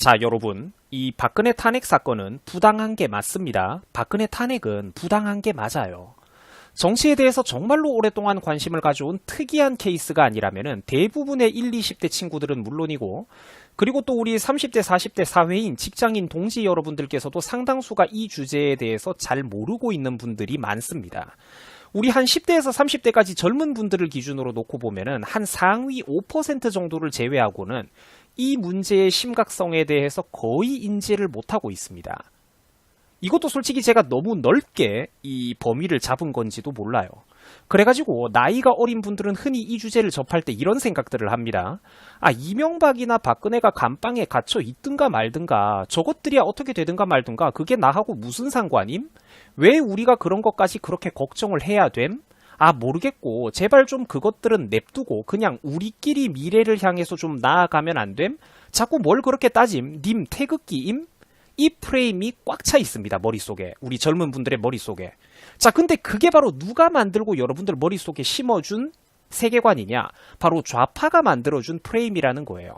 자, 여러분, 이 박근혜 탄핵 사건은 부당한 게 맞습니다. 박근혜 탄핵은 부당한 게 맞아요. 정치에 대해서 정말로 오랫동안 관심을 가져온 특이한 케이스가 아니라면 대부분의 1, 20대 친구들은 물론이고, 그리고 또 우리 30대, 40대 사회인, 직장인, 동지 여러분들께서도 상당수가 이 주제에 대해서 잘 모르고 있는 분들이 많습니다. 우리 한 10대에서 30대까지 젊은 분들을 기준으로 놓고 보면은 한 상위 5% 정도를 제외하고는 이 문제의 심각성에 대해서 거의 인지를 못하고 있습니다. 이것도 솔직히 제가 너무 넓게 이 범위를 잡은 건지도 몰라요. 그래가지고 나이가 어린 분들은 흔히 이 주제를 접할 때 이런 생각들을 합니다. 아, 이명박이나 박근혜가 감방에 갇혀 있든가 말든가 저것들이야 어떻게 되든가 말든가 그게 나하고 무슨 상관임? 왜 우리가 그런 것까지 그렇게 걱정을 해야 됨? 아, 모르겠고 제발 좀 그것들은 냅두고 그냥 우리끼리 미래를 향해서 좀 나아가면 안 됨? 자꾸 뭘 그렇게 따짐? 님 태극기임? 이 프레임이 꽉 차 있습니다. 머릿속에. 우리 젊은 분들의 머릿속에. 자, 근데 그게 바로 누가 만들고 여러분들 머릿속에 심어준 세계관이냐? 바로 좌파가 만들어준 프레임이라는 거예요.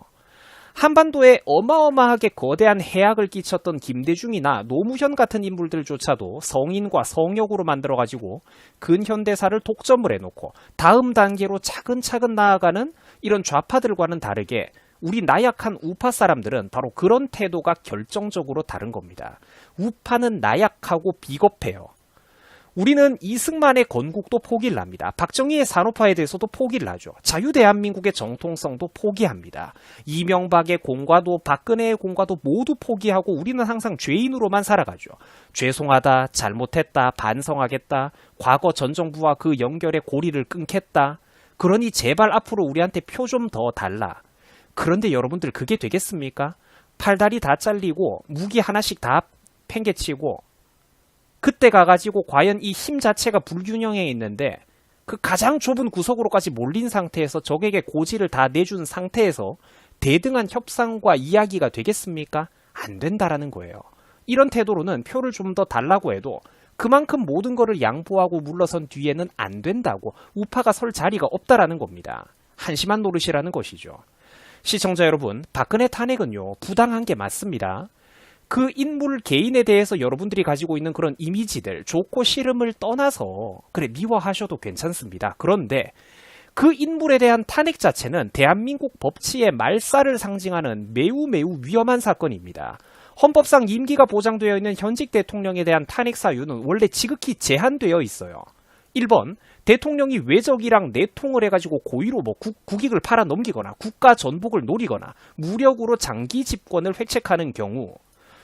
한반도에 어마어마하게 거대한 해악을 끼쳤던 김대중이나 노무현 같은 인물들조차도 성인과 성역으로 만들어가지고 근현대사를 독점을 해놓고 다음 단계로 차근차근 나아가는 이런 좌파들과는 다르게 우리 나약한 우파 사람들은 바로 그런 태도가 결정적으로 다른 겁니다. 우파는 나약하고 비겁해요. 우리는 이승만의 건국도 포기를 합니다. 박정희의 산업화에 대해서도 포기를 하죠. 자유대한민국의 정통성도 포기합니다. 이명박의 공과도 박근혜의 공과도 모두 포기하고 우리는 항상 죄인으로만 살아가죠. 죄송하다, 잘못했다, 반성하겠다, 과거 전 정부와 그 연결의 고리를 끊겠다. 그러니 제발 앞으로 우리한테 표 좀 더 달라. 그런데 여러분들 그게 되겠습니까? 팔다리 다 잘리고 무기 하나씩 다 팽개치고 그때 가가지고 과연 이 힘 자체가 불균형에 있는데 그 가장 좁은 구석으로까지 몰린 상태에서 적에게 고지를 다 내준 상태에서 대등한 협상과 이야기가 되겠습니까? 안 된다라는 거예요. 이런 태도로는 표를 좀 더 달라고 해도 그만큼 모든 거를 양보하고 물러선 뒤에는 안 된다고 우파가 설 자리가 없다라는 겁니다. 한심한 노릇이라는 것이죠. 시청자 여러분, 박근혜 탄핵은요, 부당한 게 맞습니다. 그 인물 개인에 대해서 여러분들이 가지고 있는 그런 이미지들, 좋고 싫음을 떠나서 그래 미워하셔도 괜찮습니다. 그런데 그 인물에 대한 탄핵 자체는 대한민국 법치의 말살을 상징하는 매우 위험한 사건입니다. 헌법상 임기가 보장되어 있는 현직 대통령에 대한 탄핵 사유는 원래 지극히 제한되어 있어요. 1번, 대통령이 외적이랑 내통을 해가지고 고의로 국익을 팔아넘기거나 국가 전복을 노리거나 무력으로 장기 집권을 획책하는 경우.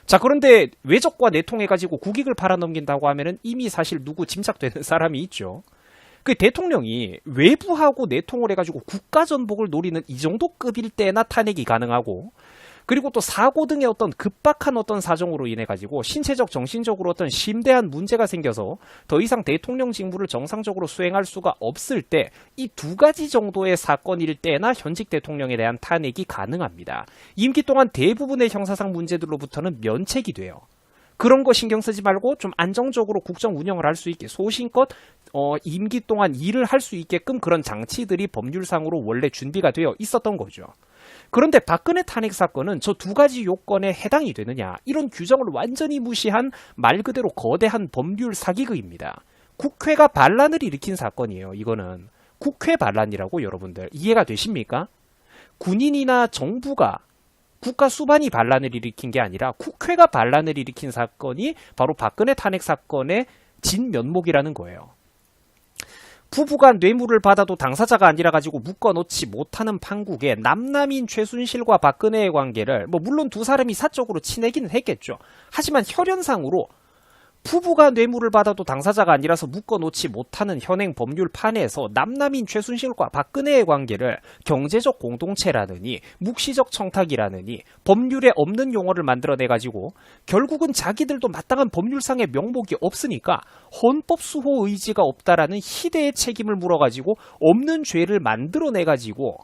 자, 그런데 외적과 내통해가지고 국익을 팔아넘긴다고 하면은 이미 사실 누구 짐작되는 사람이 있죠. 그 대통령이 외부하고 내통을 해가지고 국가 전복을 노리는 이 정도 급일 때나 탄핵이 가능하고, 그리고 또 사고 등의 어떤 급박한 어떤 사정으로 인해 가지고 신체적 정신적으로 어떤 심대한 문제가 생겨서 더 이상 대통령 직무를 정상적으로 수행할 수가 없을 때 이 두 가지 정도의 사건일 때나 현직 대통령에 대한 탄핵이 가능합니다. 임기 동안 대부분의 형사상 문제들로부터는 면책이 돼요. 그런 거 신경 쓰지 말고 좀 안정적으로 국정 운영을 할 수 있게 소신껏 임기 동안 일을 할 수 있게끔 그런 장치들이 법률상으로 원래 준비가 되어 있었던 거죠. 그런데 박근혜 탄핵 사건은 저 두 가지 요건에 해당이 되느냐, 이런 규정을 완전히 무시한 말 그대로 거대한 법률 사기극입니다. 국회가 반란을 일으킨 사건이에요. 이거는 국회 반란이라고 여러분들 이해가 되십니까? 군인이나 정부가 국가 수반이 반란을 일으킨 게 아니라 국회가 반란을 일으킨 사건이 바로 박근혜 탄핵 사건의 진면목이라는 거예요. 부부가 뇌물을 받아도 당사자가 아니라 가지고 묶어놓지 못하는 판국에 남남인 최순실과 박근혜의 관계를 물론 두 사람이 사적으로 친하기는 했겠죠. 하지만 혈연상으로 부부가 뇌물을 받아도 당사자가 아니라서 묶어놓지 못하는 현행 법률판에서 남남인 최순실과 박근혜의 관계를 경제적 공동체라느니 묵시적 청탁이라느니 법률에 없는 용어를 만들어내가지고 결국은 자기들도 마땅한 법률상의 명목이 없으니까 헌법 수호 의지가 없다라는 희대의 책임을 물어가지고 없는 죄를 만들어내가지고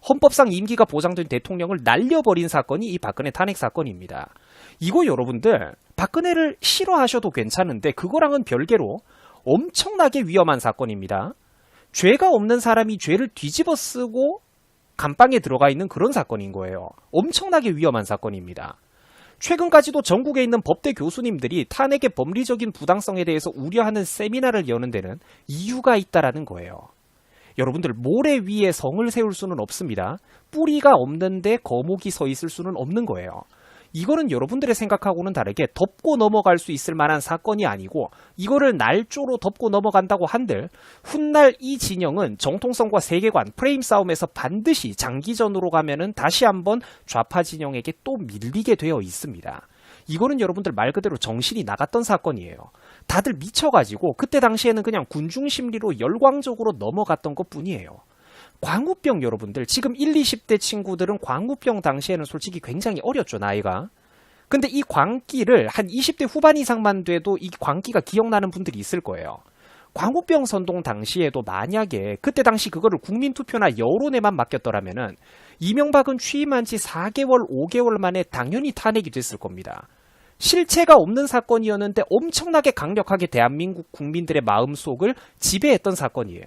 헌법상 임기가 보장된 대통령을 날려버린 사건이 이 박근혜 탄핵 사건입니다. 이거 여러분들 박근혜를 싫어하셔도 괜찮은데 그거랑은 별개로 엄청나게 위험한 사건입니다. 죄가 없는 사람이 죄를 뒤집어 쓰고 감방에 들어가 있는 그런 사건인 거예요. 엄청나게 위험한 사건입니다. 최근까지도 전국에 있는 법대 교수님들이 탄핵의 법리적인 부당성에 대해서 우려하는 세미나를 여는 데는 이유가 있다라는 거예요. 여러분들, 모래 위에 성을 세울 수는 없습니다. 뿌리가 없는데 거목이 서 있을 수는 없는 거예요. 이거는 여러분들의 생각하고는 다르게 덮고 넘어갈 수 있을 만한 사건이 아니고, 이거를 날조로 덮고 넘어간다고 한들 훗날 이 진영은 정통성과 세계관, 프레임 싸움에서 반드시 장기전으로 가면은 다시 한번 좌파 진영에게 또 밀리게 되어 있습니다. 이거는 여러분들 말 그대로 정신이 나갔던 사건이에요. 다들 미쳐가지고 그때 당시에는 그냥 군중 심리로 열광적으로 넘어갔던 것 뿐이에요. 광우병, 여러분들 지금 1, 20대 친구들은 광우병 당시에는 솔직히 굉장히 어렸죠, 나이가. 근데 이 광기를 한 20대 후반 이상만 돼도 이 광기가 기억나는 분들이 있을 거예요. 광우병 선동 당시에도 만약에 그때 당시 그거를 국민투표나 여론에만 맡겼더라면은 이명박은 취임한 지 4개월, 5개월 만에 당연히 탄핵이 됐을 겁니다. 실체가 없는 사건이었는데 엄청나게 강력하게 대한민국 국민들의 마음속을 지배했던 사건이에요.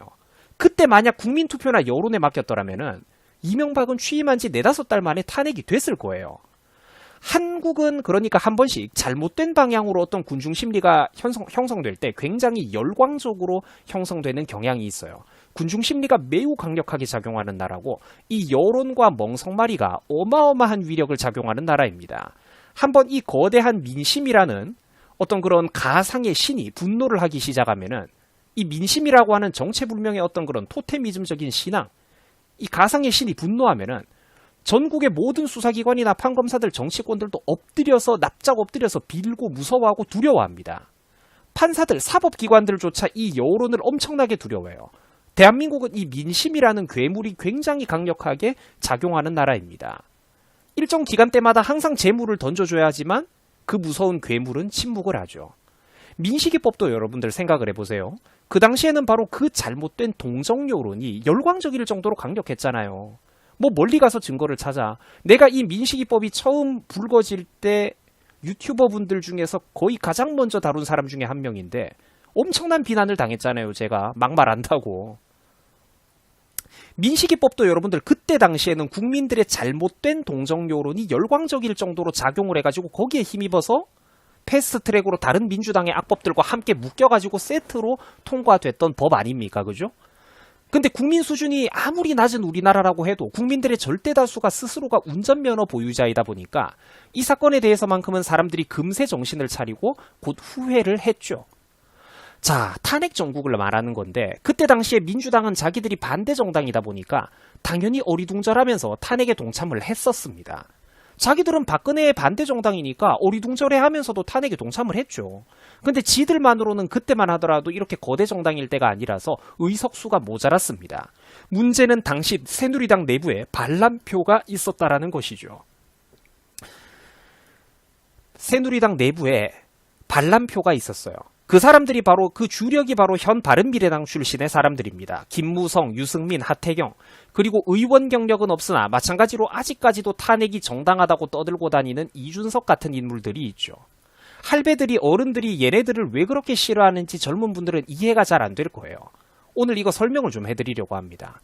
그때 만약 국민투표나 여론에 맡겼더라면은 이명박은 취임한 지 4-5달 만에 탄핵이 됐을 거예요. 한국은 그러니까 한 번씩 잘못된 방향으로 어떤 군중 심리가 형성될 때 굉장히 열광적으로 형성되는 경향이 있어요. 군중 심리가 매우 강력하게 작용하는 나라고, 이 여론과 멍석마리가 어마어마한 위력을 작용하는 나라입니다. 한번 이 거대한 민심이라는 어떤 그런 가상의 신이 분노를 하기 시작하면은 이 민심이라고 하는 정체불명의 어떤 그런 토테미즘적인 신앙, 이 가상의 신이 분노하면은 전국의 모든 수사기관이나 판검사들, 정치권들도 엎드려서 납작 엎드려서 빌고 무서워하고 두려워합니다. 판사들, 사법기관들조차 이 여론을 엄청나게 두려워해요. 대한민국은 이 민심이라는 괴물이 굉장히 강력하게 작용하는 나라입니다. 일정 기간 때마다 항상 재물을 던져줘야 하지만 그 무서운 괴물은 침묵을 하죠. 민식이법도 여러분들 생각을 해보세요. 그 당시에는 바로 그 잘못된 동정 여론이 열광적일 정도로 강력했잖아요. 뭐 멀리 가서 증거를 찾아. 내가 이 민식이법이 처음 불거질 때 유튜버 분들 중에서 거의 가장 먼저 다룬 사람 중에 한 명인데 엄청난 비난을 당했잖아요. 제가 막말 안다고. 민식이법도 여러분들 그때 당시에는 국민들의 잘못된 동정 여론이 열광적일 정도로 작용을 해가지고 거기에 힘입어서 패스트트랙으로 다른 민주당의 악법들과 함께 묶여가지고 세트로 통과됐던 법 아닙니까? 그죠? 근데 국민 수준이 아무리 낮은 우리나라라고 해도 국민들의 절대 다수가 스스로가 운전면허 보유자이다 보니까 이 사건에 대해서만큼은 사람들이 금세 정신을 차리고 곧 후회를 했죠. 자, 탄핵 정국을 말하는 건데 그때 당시에 민주당은 자기들이 반대 정당이다 보니까 당연히 어리둥절하면서 탄핵에 동참을 했었습니다. 자기들은 박근혜의 반대 정당이니까 어리둥절해 하면서도 탄핵에 동참을 했죠. 근데 지들만으로는 그때만 하더라도 이렇게 거대 정당일 때가 아니라서 의석수가 모자랐습니다. 문제는 당시 새누리당 내부에 반란표가 있었다라는 것이죠. 새누리당 내부에 반란표가 있었어요. 그 사람들이 바로 그 주력이 바로 현 바른미래당 출신의 사람들입니다. 김무성, 유승민, 하태경, 그리고 의원 경력은 없으나 마찬가지로 아직까지도 탄핵이 정당하다고 떠들고 다니는 이준석 같은 인물들이 있죠. 할배들이, 어른들이 얘네들을 왜 그렇게 싫어하는지 젊은 분들은 이해가 잘 안 될 거예요. 오늘 이거 설명을 좀 해드리려고 합니다.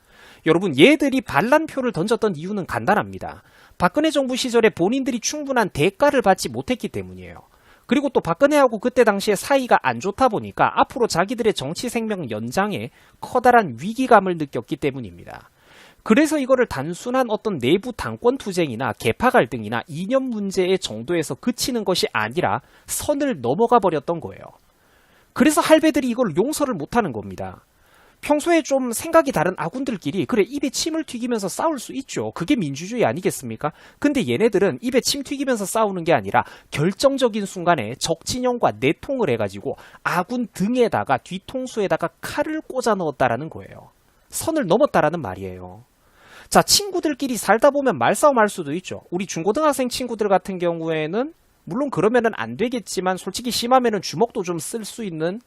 여러분, 얘들이 반란표를 던졌던 이유는 간단합니다. 박근혜 정부 시절에 본인들이 충분한 대가를 받지 못했기 때문이에요. 그리고 또 박근혜하고 그때 당시에 사이가 안 좋다 보니까 앞으로 자기들의 정치 생명 연장에 커다란 위기감을 느꼈기 때문입니다. 그래서 이거를 단순한 어떤 내부 당권 투쟁이나 계파 갈등이나 이념 문제의 정도에서 그치는 것이 아니라 선을 넘어가 버렸던 거예요. 그래서 할배들이 이걸 용서를 못하는 겁니다. 평소에 좀 생각이 다른 아군들끼리 그래 입에 침을 튀기면서 싸울 수 있죠. 그게 민주주의 아니겠습니까? 근데 얘네들은 입에 침 튀기면서 싸우는 게 아니라 결정적인 순간에 적진영과 내통을 해가지고 아군 등에다가 뒤통수에다가 칼을 꽂아 넣었다라는 거예요. 선을 넘었다라는 말이에요. 자, 친구들끼리 살다 보면 말싸움 할 수도 있죠. 우리 중고등학생 친구들 같은 경우에는 물론 그러면은 안 되겠지만 솔직히 심하면은 주먹도 좀 쓸 수 있는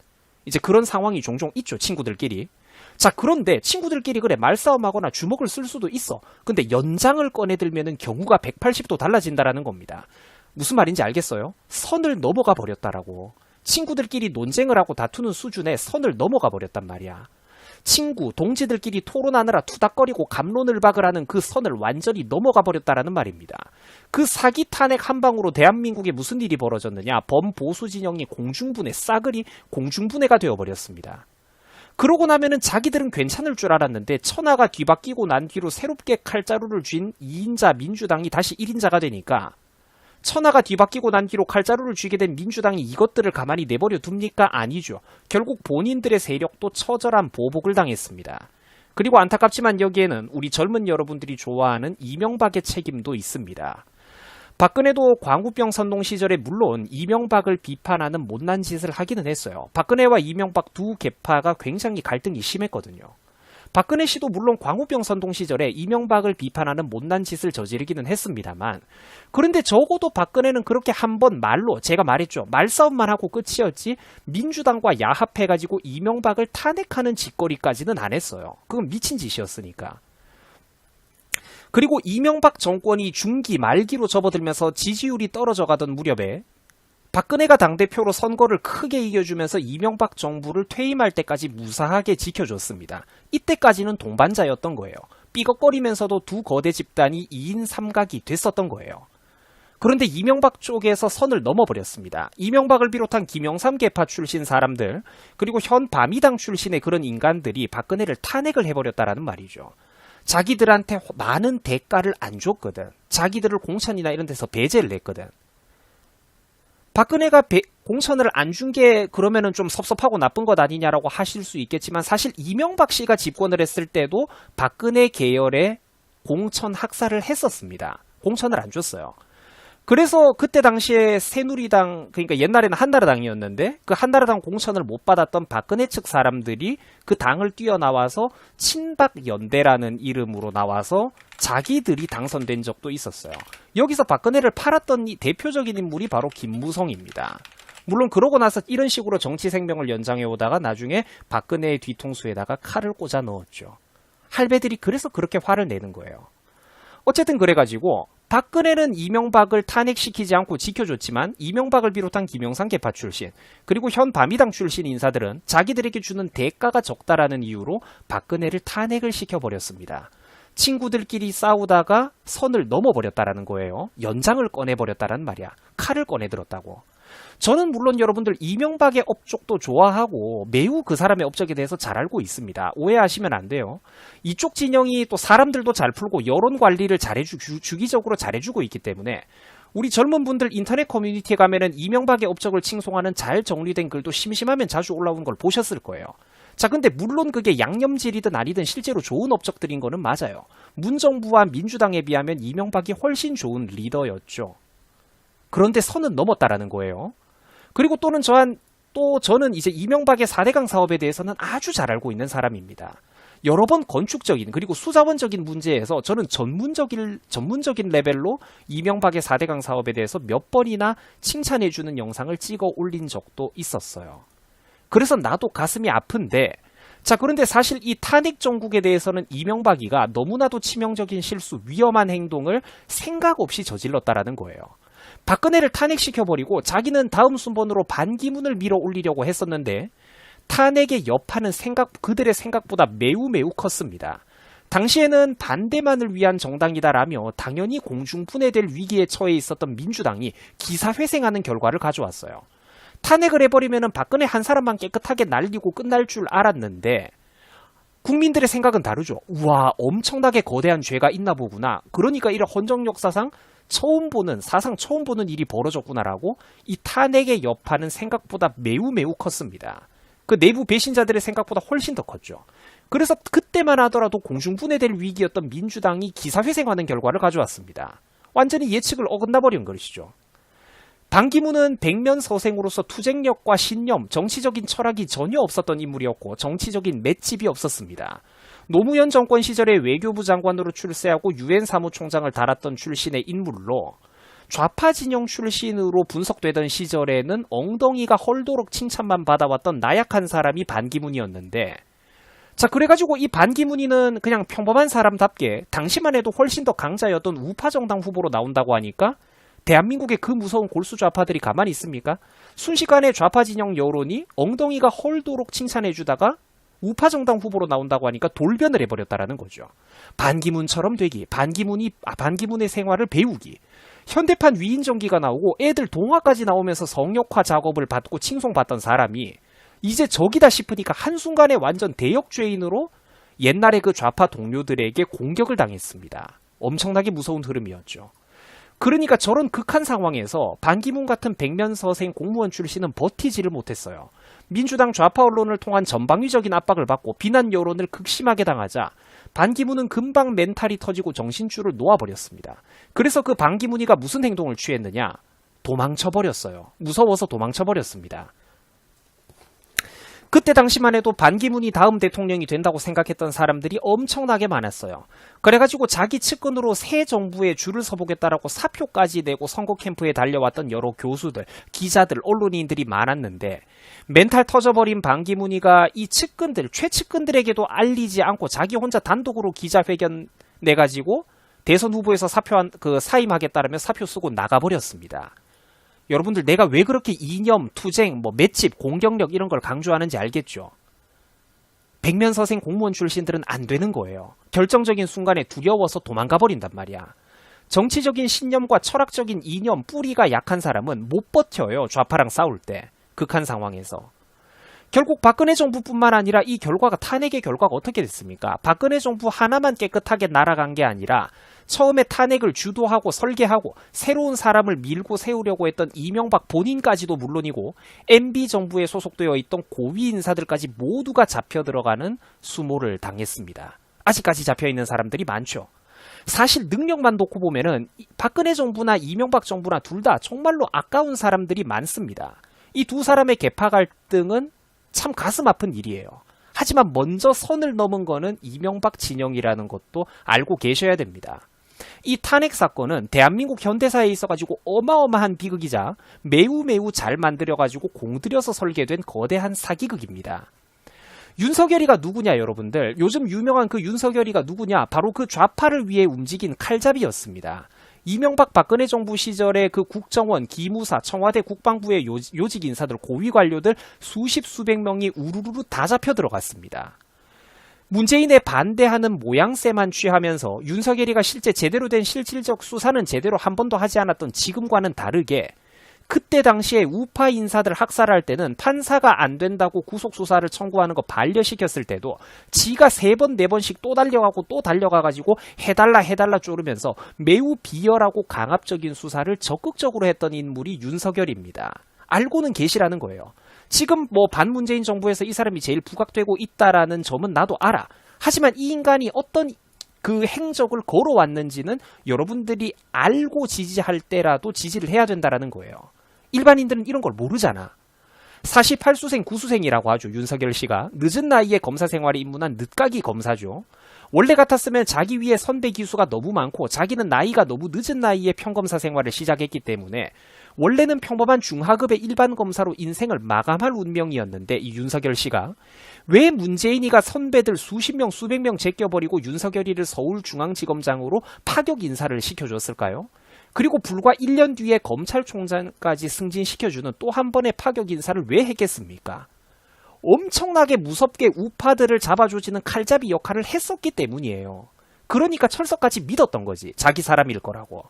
이제 그런 상황이 종종 있죠. 친구들끼리. 자, 그런데 친구들끼리 그래 말싸움하거나 주먹을 쓸 수도 있어. 근데 연장을 꺼내들면은 경우가 180도 달라진다라는 겁니다. 무슨 말인지 알겠어요? 선을 넘어가 버렸다라고. 친구들끼리 논쟁을 하고 다투는 수준의 선을 넘어가 버렸단 말이야. 친구, 동지들끼리 토론하느라 투닥거리고 갑론을박을 하는 그 선을 완전히 넘어가 버렸다라는 말입니다. 그 사기 탄핵 한 방으로 대한민국에 무슨 일이 벌어졌느냐? 범보수 진영이 공중분해, 싸그리 공중분해가 되어버렸습니다. 그러고 나면은 자기들은 괜찮을 줄 알았는데 천하가 뒤바뀌고 난 뒤로 새롭게 칼자루를 쥔 2인자 민주당이 다시 1인자가 되니까 천하가 뒤바뀌고 난 뒤로 칼자루를 쥐게 된 민주당이 이것들을 가만히 내버려 둡니까? 아니죠. 결국 본인들의 세력도 처절한 보복을 당했습니다. 그리고 안타깝지만 여기에는 우리 젊은 여러분들이 좋아하는 이명박의 책임도 있습니다. 박근혜도 광우병 선동 시절에 물론 이명박을 비판하는 못난 짓을 하기는 했어요. 박근혜와 이명박 두 계파가 굉장히 갈등이 심했거든요. 박근혜 씨도 물론 광우병 선동 시절에 이명박을 비판하는 못난 짓을 저지르기는 했습니다만, 그런데 적어도 박근혜는 그렇게 한번 말로, 제가 말했죠, 말싸움만 하고 끝이었지 민주당과 야합해가지고 이명박을 탄핵하는 짓거리까지는 안 했어요. 그건 미친 짓이었으니까. 그리고 이명박 정권이 중기 말기로 접어들면서 지지율이 떨어져 가던 무렵에 박근혜가 당대표로 선거를 크게 이겨주면서 이명박 정부를 퇴임할 때까지 무사하게 지켜줬습니다. 이때까지는 동반자였던 거예요. 삐걱거리면서도 두 거대 집단이 2인 3각이 됐었던 거예요. 그런데 이명박 쪽에서 선을 넘어버렸습니다. 이명박을 비롯한 김영삼 계파 출신 사람들, 그리고 현 바미당 출신의 그런 인간들이 박근혜를 탄핵을 해버렸다라는 말이죠. 자기들한테 많은 대가를 안 줬거든. 자기들을 공천이나 이런 데서 배제를 했거든. 박근혜가 공천을 안 준 게 그러면은 좀 섭섭하고 나쁜 것 아니냐라고 하실 수 있겠지만, 사실 이명박 씨가 집권을 했을 때도 박근혜 계열의 공천 학살을 했었습니다. 공천을 안 줬어요. 그래서 그때 당시에 새누리당, 그러니까 옛날에는 한나라당이었는데 그 한나라당 공천을 못 받았던 박근혜 측 사람들이 그 당을 뛰어나와서 친박연대라는 이름으로 나와서 자기들이 당선된 적도 있었어요. 여기서 박근혜를 팔았던 이 대표적인 인물이 바로 김무성입니다. 물론 그러고 나서 이런 식으로 정치 생명을 연장해 오다가 나중에 박근혜의 뒤통수에다가 칼을 꽂아 넣었죠. 할배들이 그래서 그렇게 화를 내는 거예요. 어쨌든 그래가지고 박근혜는 이명박을 탄핵시키지 않고 지켜줬지만 이명박을 비롯한 김영삼 계파 출신, 그리고 현 바미당 출신 인사들은 자기들에게 주는 대가가 적다라는 이유로 박근혜를 탄핵을 시켜버렸습니다. 친구들끼리 싸우다가 선을 넘어버렸다라는 거예요. 연장을 꺼내버렸다란 말이야. 칼을 꺼내들었다고. 저는 물론 여러분들 이명박의 업적도 좋아하고 매우 그 사람의 업적에 대해서 잘 알고 있습니다. 오해하시면 안 돼요. 이쪽 진영이 또 사람들도 잘 풀고 여론 관리를 주기적으로 잘해주고 있기 때문에 우리 젊은 분들 인터넷 커뮤니티에 가면은 이명박의 업적을 칭송하는 잘 정리된 글도 심심하면 자주 올라오는 걸 보셨을 거예요. 자, 근데 물론 그게 양념질이든 아니든 실제로 좋은 업적들인 거는 맞아요. 문정부와 민주당에 비하면 이명박이 훨씬 좋은 리더였죠. 그런데 선은 넘었다라는 거예요. 그리고 저는 이제 이명박의 4대강 사업에 대해서는 아주 잘 알고 있는 사람입니다. 여러 번 건축적인 그리고 수자원적인 문제에서 저는 전문적인 레벨로 이명박의 4대강 사업에 대해서 몇 번이나 칭찬해주는 영상을 찍어 올린 적도 있었어요. 그래서 나도 가슴이 아픈데, 자, 그런데 사실 이 탄핵 정국에 대해서는 이명박이가 너무나도 치명적인 실수, 위험한 행동을 생각 없이 저질렀다라는 거예요. 박근혜를 탄핵시켜버리고 자기는 다음 순번으로 반기문을 밀어 올리려고 했었는데 탄핵의 여파는 그들의 생각보다 매우 컸습니다. 당시에는 반대만을 위한 정당이다라며 당연히 공중분해될 위기에 처해 있었던 민주당이 기사회생하는 결과를 가져왔어요. 탄핵을 해버리면 박근혜 한 사람만 깨끗하게 날리고 끝날 줄 알았는데 국민들의 생각은 다르죠. 우와, 엄청나게 거대한 죄가 있나 보구나. 그러니까 이런 헌정 역사상 사상 처음 보는 일이 벌어졌구나라고 이 탄핵의 여파는 생각보다 매우 컸습니다. 그 내부 배신자들의 생각보다 훨씬 더 컸죠. 그래서 그때만 하더라도 공중분해될 위기였던 민주당이 기사회생하는 결과를 가져왔습니다. 완전히 예측을 어긋나버린 것이죠. 반기문은 백면서생으로서 투쟁력과 신념, 정치적인 철학이 전혀 없었던 인물이었고 정치적인 맷집이 없었습니다. 노무현 정권 시절에 외교부 장관으로 출세하고 유엔 사무총장을 달았던 출신의 인물로 좌파 진영 출신으로 분석되던 시절에는 엉덩이가 헐도록 칭찬만 받아왔던 나약한 사람이 반기문이었는데, 자, 그래가지고 이 반기문이는 그냥 평범한 사람답게 당시만 해도 훨씬 더 강자였던 우파 정당 후보로 나온다고 하니까 대한민국의 그 무서운 골수 좌파들이 가만히 있습니까? 순식간에 좌파 진영 여론이 엉덩이가 헐도록 칭찬해주다가 우파 정당 후보로 나온다고 하니까 돌변을 해버렸다라는 거죠. 반기문처럼 되기, 반기문의 생활을 배우기, 현대판 위인전기가 나오고 애들 동화까지 나오면서 성역화 작업을 받고 칭송받던 사람이 이제 적이다 싶으니까 한순간에 완전 대역죄인으로 옛날에 그 좌파 동료들에게 공격을 당했습니다. 엄청나게 무서운 흐름이었죠. 그러니까 저런 극한 상황에서 반기문 같은 백면서생 공무원 출신은 버티지를 못했어요. 민주당 좌파 언론을 통한 전방위적인 압박을 받고 비난 여론을 극심하게 당하자 반기문은 금방 멘탈이 터지고 정신줄을 놓아버렸습니다. 그래서 그 반기문이가 무슨 행동을 취했느냐? 도망쳐버렸어요. 무서워서 도망쳐버렸습니다. 그때 당시만 해도 반기문이 다음 대통령이 된다고 생각했던 사람들이 엄청나게 많았어요. 그래가지고 자기 측근으로 새 정부에 줄을 서보겠다라고 사표까지 내고 선거 캠프에 달려왔던 여러 교수들, 기자들, 언론인들이 많았는데 멘탈 터져버린 반기문이가 이 측근들, 최측근들에게도 알리지 않고 자기 혼자 단독으로 기자회견 내가지고 대선 후보에서 사임하겠다라며 사표 쓰고 나가버렸습니다. 여러분들 내가 왜 그렇게 이념, 투쟁, 맷집, 공격력 이런 걸 강조하는지 알겠죠? 백면서생 공무원 출신들은 안 되는 거예요. 결정적인 순간에 두려워서 도망가 버린단 말이야. 정치적인 신념과 철학적인 이념, 뿌리가 약한 사람은 못 버텨요. 좌파랑 싸울 때. 극한 상황에서. 결국 박근혜 정부뿐만 아니라 이 결과가 탄핵의 결과가 어떻게 됐습니까? 박근혜 정부 하나만 깨끗하게 날아간 게 아니라 처음에 탄핵을 주도하고 설계하고 새로운 사람을 밀고 세우려고 했던 이명박 본인까지도 물론이고 MB정부에 소속되어 있던 고위 인사들까지 모두가 잡혀 들어가는 수모를 당했습니다. 아직까지 잡혀있는 사람들이 많죠. 사실 능력만 놓고 보면은 박근혜 정부나 이명박 정부나 둘 다 정말로 아까운 사람들이 많습니다. 이 두 사람의 계파 갈등은 참 가슴 아픈 일이에요. 하지만 먼저 선을 넘은 거는 이명박 진영이라는 것도 알고 계셔야 됩니다. 이 탄핵 사건은 대한민국 현대사에 있어가지고 어마어마한 비극이자 매우 잘 만들어가지고 공들여서 설계된 거대한 사기극입니다. 윤석열이가 누구냐 여러분들. 요즘 유명한 그 윤석열이가 누구냐. 바로 그 좌파를 위해 움직인 칼잡이였습니다. 이명박 박근혜 정부 시절에 그 국정원, 기무사, 청와대 국방부의 요직 인사들, 고위 관료들 수백 명이 우르르르 다 잡혀 들어갔습니다. 문재인에 반대하는 모양새만 취하면서 윤석열이가 실제 제대로 된 실질적 수사는 제대로 한 번도 하지 않았던 지금과는 다르게 그때 당시에 우파 인사들 학살할 때는 판사가 안 된다고 구속수사를 청구하는 거 반려시켰을 때도 지가 3번, 4번씩 또 달려가고 또 달려가가지고 해달라 쪼르면서 매우 비열하고 강압적인 수사를 적극적으로 했던 인물이 윤석열입니다. 알고는 계시라는 거예요. 지금 반문재인 정부에서 이 사람이 제일 부각되고 있다라는 점은 나도 알아. 하지만 이 인간이 어떤 그 행적을 걸어왔는지는 여러분들이 알고 지지할 때라도 지지를 해야 된다라는 거예요. 일반인들은 이런 걸 모르잖아. 48수생 9수생이라고 하죠. 윤석열 씨가. 늦은 나이에 검사 생활에 입문한 늦가기 검사죠. 원래 같았으면 자기 위에 선배 기수가 너무 많고 자기는 나이가 너무 늦은 나이에 평검사 생활을 시작했기 때문에 원래는 평범한 중하급의 일반 검사로 인생을 마감할 운명이었는데 이 윤석열 씨가 왜 문재인이가 선배들 수십 명, 수백 명 제껴버리고 윤석열이를 서울중앙지검장으로 파격 인사를 시켜줬을까요? 그리고 불과 1년 뒤에 검찰총장까지 승진시켜주는 또 한 번의 파격 인사를 왜 했겠습니까? 엄청나게 무섭게 우파들을 잡아주지는 칼잡이 역할을 했었기 때문이에요. 그러니까 철석같이 믿었던 거지. 자기 사람일 거라고.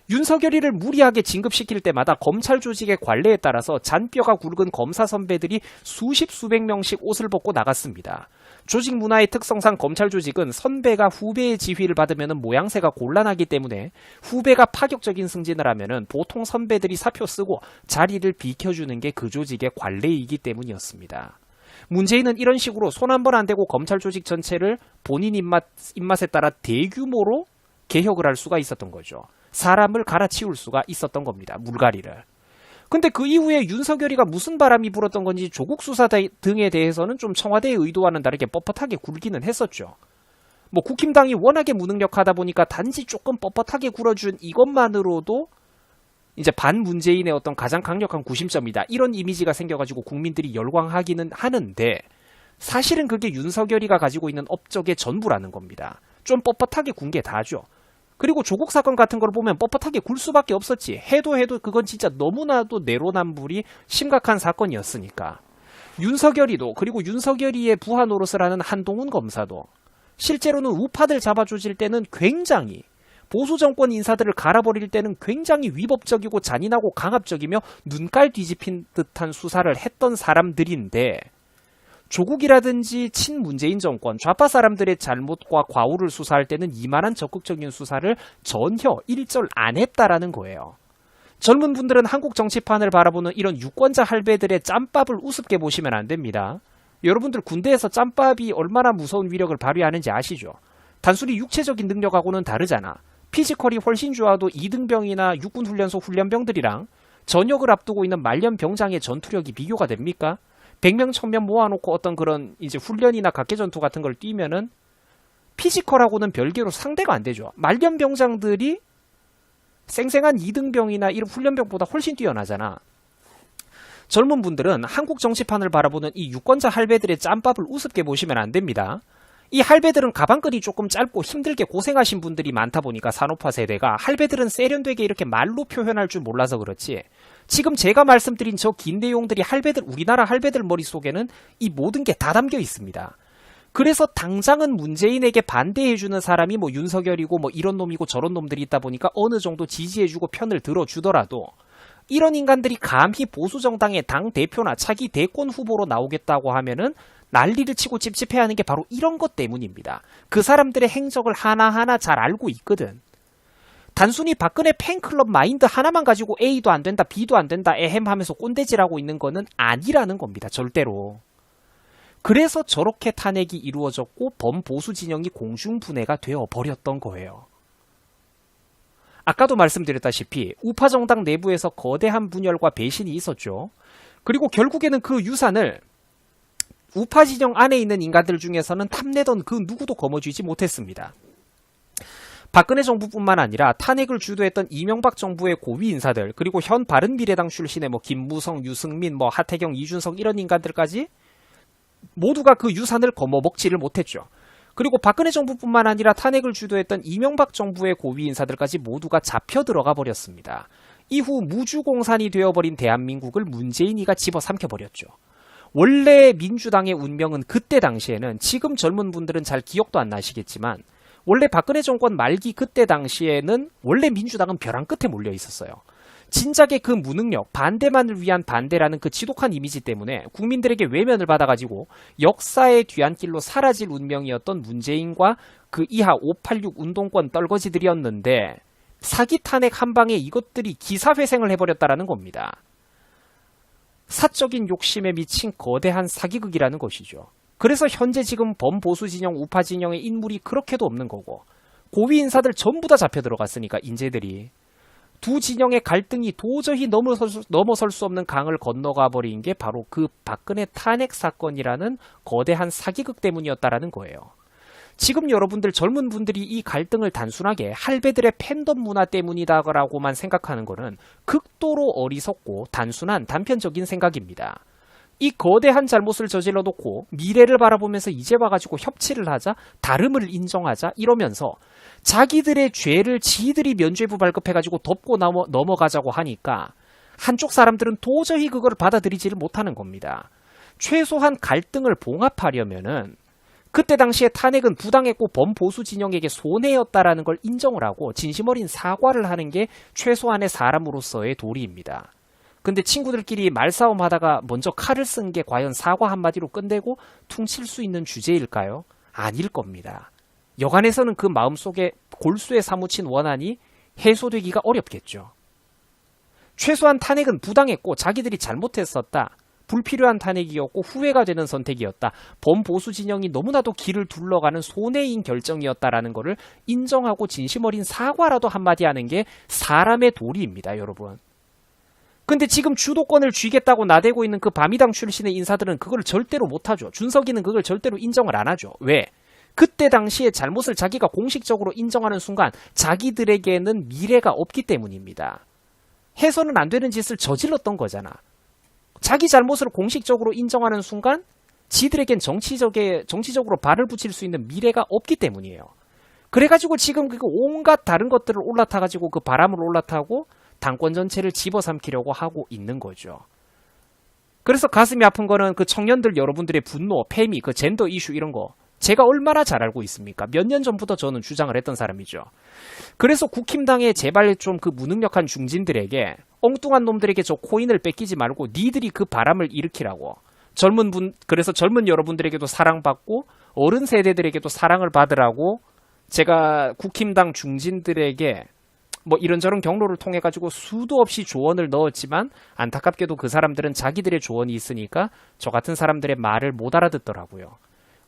윤석열이를 무리하게 진급시킬 때마다 검찰 조직의 관례에 따라서 잔뼈가 굵은 검사 선배들이 수백 명씩 옷을 벗고 나갔습니다. 조직 문화의 특성상 검찰 조직은 선배가 후배의 지휘를 받으면 모양새가 곤란하기 때문에 후배가 파격적인 승진을 하면 보통 선배들이 사표 쓰고 자리를 비켜주는 게 그 조직의 관례이기 때문이었습니다. 문재인은 이런 식으로 손 한 번 안 대고 검찰 조직 전체를 본인 입맛에 따라 대규모로 개혁을 할 수가 있었던 거죠. 사람을 갈아치울 수가 있었던 겁니다. 물갈이를. 근데 그 이후에 윤석열이가 무슨 바람이 불었던 건지 조국 수사 등에 대해서는 좀 청와대의 의도와는 다르게 뻣뻣하게 굴기는 했었죠. 국힘당이 워낙에 무능력하다 보니까 단지 조금 뻣뻣하게 굴어준 이것만으로도 이제 반문재인의 어떤 가장 강력한 구심점이다. 이런 이미지가 생겨가지고 국민들이 열광하기는 하는데 사실은 그게 윤석열이가 가지고 있는 업적의 전부라는 겁니다. 좀 뻣뻣하게 군 게 다죠. 그리고 조국 사건 같은 걸 보면 뻣뻣하게 굴 수밖에 없었지. 해도 그건 진짜 너무나도 내로남불이 심각한 사건이었으니까. 윤석열이도 그리고 윤석열이의 부하 노릇을 하는 한동훈 검사도 실제로는 우파들 잡아주질 때는 굉장히 보수 정권 인사들을 갈아버릴 때는 굉장히 위법적이고 잔인하고 강압적이며 눈깔 뒤집힌 듯한 수사를 했던 사람들인데 조국이라든지 친문재인 정권 좌파 사람들의 잘못과 과오를 수사할 때는 이만한 적극적인 수사를 전혀 일절 안 했다라는 거예요. 젊은 분들은 한국 정치판을 바라보는 이런 유권자 할배들의 짬밥을 우습게 보시면 안 됩니다. 여러분들 군대에서 짬밥이 얼마나 무서운 위력을 발휘하는지 아시죠? 단순히 육체적인 능력하고는 다르잖아. 피지컬이 훨씬 좋아도 이등병이나 육군훈련소 훈련병들이랑 전역을 앞두고 있는 말년병장의 전투력이 비교가 됩니까? 100명, 1000명 모아놓고 어떤 그런 이제 훈련이나 각개전투 같은 걸 뛰면은 피지컬하고는 별개로 상대가 안 되죠. 말년병장들이 쌩쌩한 이등병이나 이런 훈련병보다 훨씬 뛰어나잖아. 젊은 분들은 한국 정치판을 바라보는 이 유권자 할배들의 짬밥을 우습게 보시면 안 됩니다. 이 할배들은 가방끈이 조금 짧고 힘들게 고생하신 분들이 많다 보니까 산업화 세대가 할배들은 세련되게 이렇게 말로 표현할 줄 몰라서 그렇지. 지금 제가 말씀드린 저 긴 내용들이 할배들, 우리나라 할배들 머릿속에는 이 모든 게 다 담겨 있습니다. 그래서 당장은 문재인에게 반대해주는 사람이 뭐 윤석열이고 뭐 이런 놈이고 저런 놈들이 있다 보니까 어느 정도 지지해주고 편을 들어주더라도 이런 인간들이 감히 보수정당의 당대표나 차기 대권 후보로 나오겠다고 하면은 난리를 치고 찝찝해하는 게 바로 이런 것 때문입니다. 그 사람들의 행적을 하나하나 잘 알고 있거든. 단순히 박근혜 팬클럽 마인드 하나만 가지고 A도 안 된다, B도 안 된다, 에헴 하면서 꼰대질하고 있는 거는 아니라는 겁니다. 절대로. 그래서 저렇게 탄핵이 이루어졌고 범보수 진영이 공중분해가 되어버렸던 거예요. 아까도 말씀드렸다시피 우파 정당 내부에서 거대한 분열과 배신이 있었죠. 그리고 결국에는 그 유산을 우파 진영 안에 있는 인간들 중에서는 탐내던 그 누구도 거머쥐지 못했습니다. 박근혜 정부뿐만 아니라 탄핵을 주도했던 이명박 정부의 고위 인사들, 그리고 현 바른미래당 출신의 뭐 김무성, 유승민, 뭐 하태경, 이준석 이런 인간들까지 모두가 그 유산을 거머먹지를 못했죠. 그리고 박근혜 정부뿐만 아니라 탄핵을 주도했던 이명박 정부의 고위 인사들까지 모두가 잡혀 들어가 버렸습니다. 이후 무주공산이 되어버린 대한민국을 문재인이가 집어삼켜버렸죠. 원래 민주당의 운명은 그때 당시에는, 지금 젊은 분들은 잘 기억도 안 나시겠지만 원래 박근혜 정권 말기 그때 당시에는 원래 민주당은 벼랑 끝에 몰려 있었어요. 진작에 그 무능력, 반대만을 위한 반대라는 그 지독한 이미지 때문에 국민들에게 외면을 받아가지고 역사의 뒤안길로 사라질 운명이었던 문재인과 그 이하 586 운동권 떨거지들이었는데 사기 탄핵 한 방에 이것들이 기사회생을 해버렸다라는 겁니다. 사적인 욕심에 미친 거대한 사기극이라는 것이죠. 그래서 현재 지금 범보수 진영, 우파 진영의 인물이 그렇게도 없는 거고 고위 인사들 전부 다 잡혀 들어갔으니까 인재들이 두 진영의 갈등이 도저히 넘어설 수 없는 강을 건너가 버린 게 바로 그 박근혜 탄핵 사건이라는 거대한 사기극 때문이었다라는 거예요. 지금 여러분들 젊은 분들이 이 갈등을 단순하게 할배들의 팬덤 문화 때문이다라고만 생각하는 것은 극도로 어리석고 단순한 단편적인 생각입니다. 이 거대한 잘못을 저질러 놓고 미래를 바라보면서 이제 와가지고 협치를 하자, 다름을 인정하자 이러면서 자기들의 죄를 지들이 면죄부 발급해가지고 덮고 넘어가자고 하니까 한쪽 사람들은 도저히 그걸 받아들이지를 못하는 겁니다. 최소한 갈등을 봉합하려면은 그때 당시에 탄핵은 부당했고 범보수 진영에게 손해였다라는 걸 인정을 하고 진심 어린 사과를 하는 게 최소한의 사람으로서의 도리입니다. 근데 친구들끼리 말싸움 하다가 먼저 칼을 쓴 게 과연 사과 한마디로 끝내고 퉁칠 수 있는 주제일까요? 아닐 겁니다. 여간에서는 그 마음속에 골수에 사무친 원한이 해소되기가 어렵겠죠. 최소한 탄핵은 부당했고 자기들이 잘못했었다. 불필요한 탄핵이었고 후회가 되는 선택이었다. 범보수 진영이 너무나도 길을 둘러가는 손해인 결정이었다라는 것을 인정하고 진심 어린 사과라도 한마디 하는 게 사람의 도리입니다, 여러분. 근데 지금 주도권을 쥐겠다고 나대고 있는 그 바미당 출신의 인사들은 그걸 절대로 못하죠. 준석이는 그걸 절대로 인정을 안 하죠. 왜? 그때 당시에 잘못을 자기가 공식적으로 인정하는 순간 자기들에게는 미래가 없기 때문입니다. 해서는 안 되는 짓을 저질렀던 거잖아. 자기 잘못을 공식적으로 인정하는 순간 지들에겐 정치적으로 발을 붙일 수 있는 미래가 없기 때문이에요. 그래가지고 지금 그 온갖 다른 것들을 올라타가지고 그 바람을 올라타고 당권 전체를 집어삼키려고 하고 있는 거죠. 그래서 가슴이 아픈 거는 그 청년들 여러분들의 분노, 패미, 그 젠더 이슈 이런 거 제가 얼마나 잘 알고 있습니까? 몇 년 전부터 저는 주장을 했던 사람이죠. 그래서 국힘당에 제발 좀 그 무능력한 중진들에게 엉뚱한 놈들에게 저 코인을 뺏기지 말고 니들이 그 바람을 일으키라고. 그래서 젊은 여러분들에게도 사랑받고 어른 세대들에게도 사랑을 받으라고 제가 국힘당 중진들에게 뭐 이런저런 경로를 통해 가지고 수도 없이 조언을 넣었지만 안타깝게도 그 사람들은 자기들의 조언이 있으니까 저 같은 사람들의 말을 못 알아듣더라고요.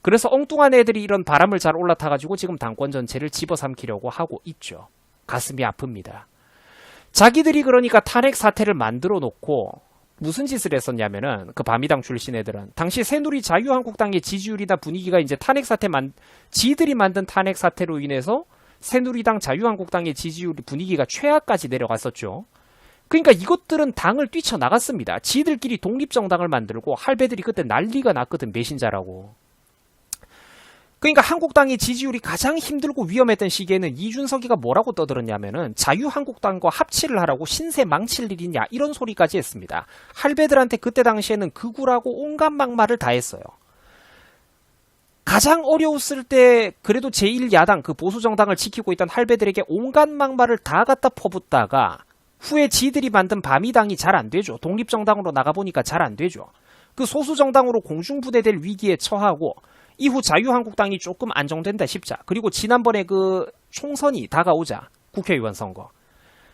그래서 엉뚱한 애들이 이런 바람을 잘 올라타 가지고 지금 당권 전체를 집어삼키려고 하고 있죠. 가슴이 아픕니다. 자기들이 그러니까 탄핵 사태를 만들어 놓고 무슨 짓을 했었냐면은 그 바미당 출신 애들은 당시 새누리 자유한국당의 지지율이나 분위기가 이제 지들이 만든 탄핵 사태로 인해서 새누리당 자유한국당의 지지율 분위기가 최하까지 내려갔었죠. 그러니까 이것들은 당을 뛰쳐나갔습니다. 지들끼리 독립정당을 만들고 할배들이 그때 난리가 났거든, 배신자라고. 그러니까 한국당의 지지율이 가장 힘들고 위험했던 시기에는 이준석이가 뭐라고 떠들었냐면은 자유한국당과 합치를 하라고 신세 망칠 일이냐 이런 소리까지 했습니다. 할배들한테 그때 당시에는 극우라고 온갖 막말을 다 했어요. 가장 어려웠을 때 그래도 제1야당 그 보수정당을 지키고 있던 할배들에게 온갖 막말을 다 갖다 퍼붓다가 후에 지들이 만든 바미당이 잘 안 되죠. 독립정당으로 나가보니까 잘 안 되죠. 그 소수정당으로 공중분해될 위기에 처하고 이후 자유한국당이 조금 안정된다 싶자. 그리고 지난번에 그 총선이 다가오자. 국회의원 선거.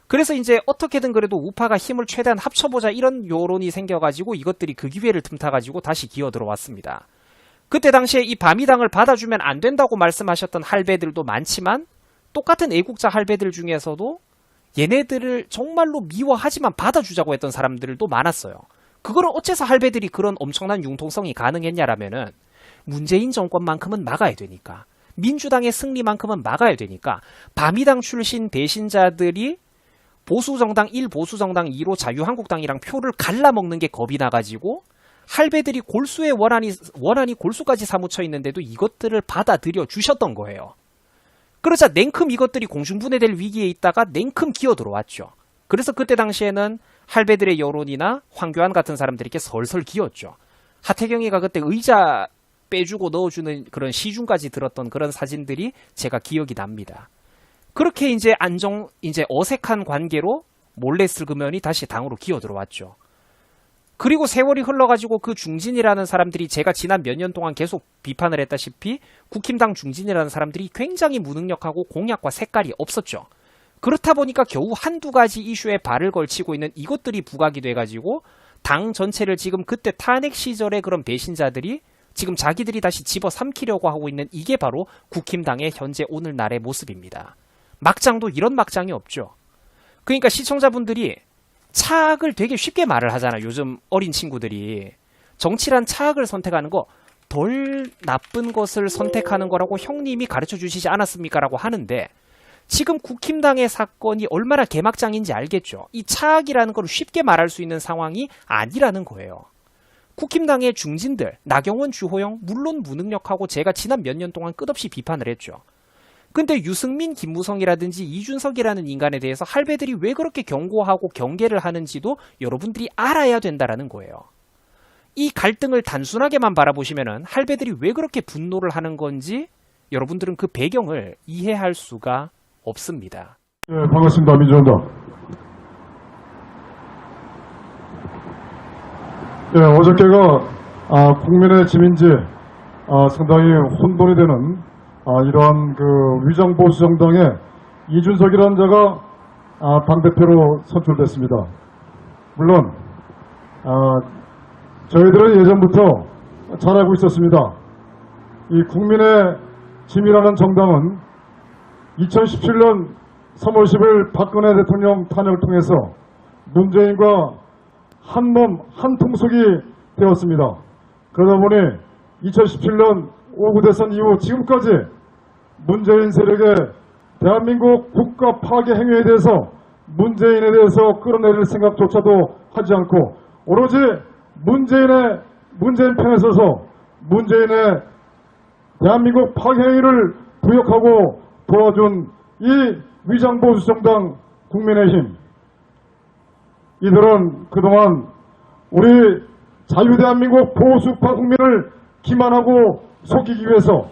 그래서 이제 어떻게든 그래도 우파가 힘을 최대한 합쳐보자 이런 여론이 생겨가지고 이것들이 그 기회를 틈타가지고 다시 기어들어왔습니다. 그때 당시에 이 바미당을 받아주면 안 된다고 말씀하셨던 할배들도 많지만 똑같은 애국자 할배들 중에서도 얘네들을 정말로 미워하지만 받아주자고 했던 사람들도 많았어요. 그거는 어째서 할배들이 그런 엄청난 융통성이 가능했냐라면은 문재인 정권만큼은 막아야 되니까, 민주당의 승리만큼은 막아야 되니까 바미당 출신 배신자들이 보수정당 1, 보수정당 2로 자유한국당이랑 표를 갈라먹는 게 겁이 나가지고 할배들이 골수에 원한이 골수까지 사무쳐 있는데도 이것들을 받아들여 주셨던 거예요. 그러자 냉큼 이것들이 공중분해될 위기에 있다가 냉큼 기어들어왔죠. 그래서 그때 당시에는 할배들의 여론이나 황교안 같은 사람들에게 설설 기었죠. 하태경이가 그때 의자 빼주고 넣어주는 그런 시중까지 들었던 그런 사진들이 제가 기억이 납니다. 그렇게 이제 어색한 관계로 몰래 슬그머니 다시 당으로 기어들어왔죠. 그리고 세월이 흘러가지고 그 중진이라는 사람들이 제가 지난 몇 년 동안 계속 비판을 했다시피 국힘당 중진이라는 사람들이 굉장히 무능력하고 공약과 색깔이 없었죠. 그렇다 보니까 겨우 한두 가지 이슈에 발을 걸치고 있는 이것들이 부각이 돼가지고 당 전체를 지금 그때 탄핵 시절의 그런 배신자들이 지금 자기들이 다시 집어삼키려고 하고 있는 이게 바로 국힘당의 현재 오늘날의 모습입니다. 막장도 이런 막장이 없죠. 그러니까 시청자분들이 차악을 되게 쉽게 말을 하잖아요. 요즘 어린 친구들이. 정치란 차악을 선택하는 거 덜 나쁜 것을 선택하는 거라고 형님이 가르쳐 주시지 않았습니까? 라고 하는데 지금 국힘당의 사건이 얼마나 개막장인지 알겠죠. 이 차악이라는 걸 쉽게 말할 수 있는 상황이 아니라는 거예요. 국힘당의 중진들, 나경원, 주호영 물론 무능력하고 제가 지난 몇 년 동안 끝없이 비판을 했죠. 근데 유승민, 김무성이라든지 이준석이라는 인간에 대해서 할배들이 왜 그렇게 경고하고 경계를 하는지도 여러분들이 알아야 된다라는 거예요. 이 갈등을 단순하게만 바라보시면은 할배들이 왜 그렇게 분노를 하는 건지 여러분들은 그 배경을 이해할 수가 없습니다. 네, 반갑습니다. 민주정당. 네, 어저께가 국민의 짐인지 상당히 혼돈이 되는 이러한 그 위장 보수 정당의 이준석이라는 자가 당대표로 선출됐습니다. 물론 저희들은 예전부터 잘 알고 있었습니다. 이 국민의 짐이라는 정당은 2017년 3월 10일 박근혜 대통령 탄핵을 통해서 문재인과 한 몸, 한 통속이 되었습니다. 그러다 보니 2017년 5구 대선 이후 지금까지 문재인 세력의 대한민국 국가 파괴 행위에 대해서 문재인에 대해서 끌어내릴 생각조차도 하지 않고 오로지 문재인 편에 서서 문재인의 대한민국 파괴 행위를 부역하고 도와준 이 위장보수정당 국민의힘, 이들은 그동안 우리 자유대한민국 보수파 국민을 기만하고 속이기 위해서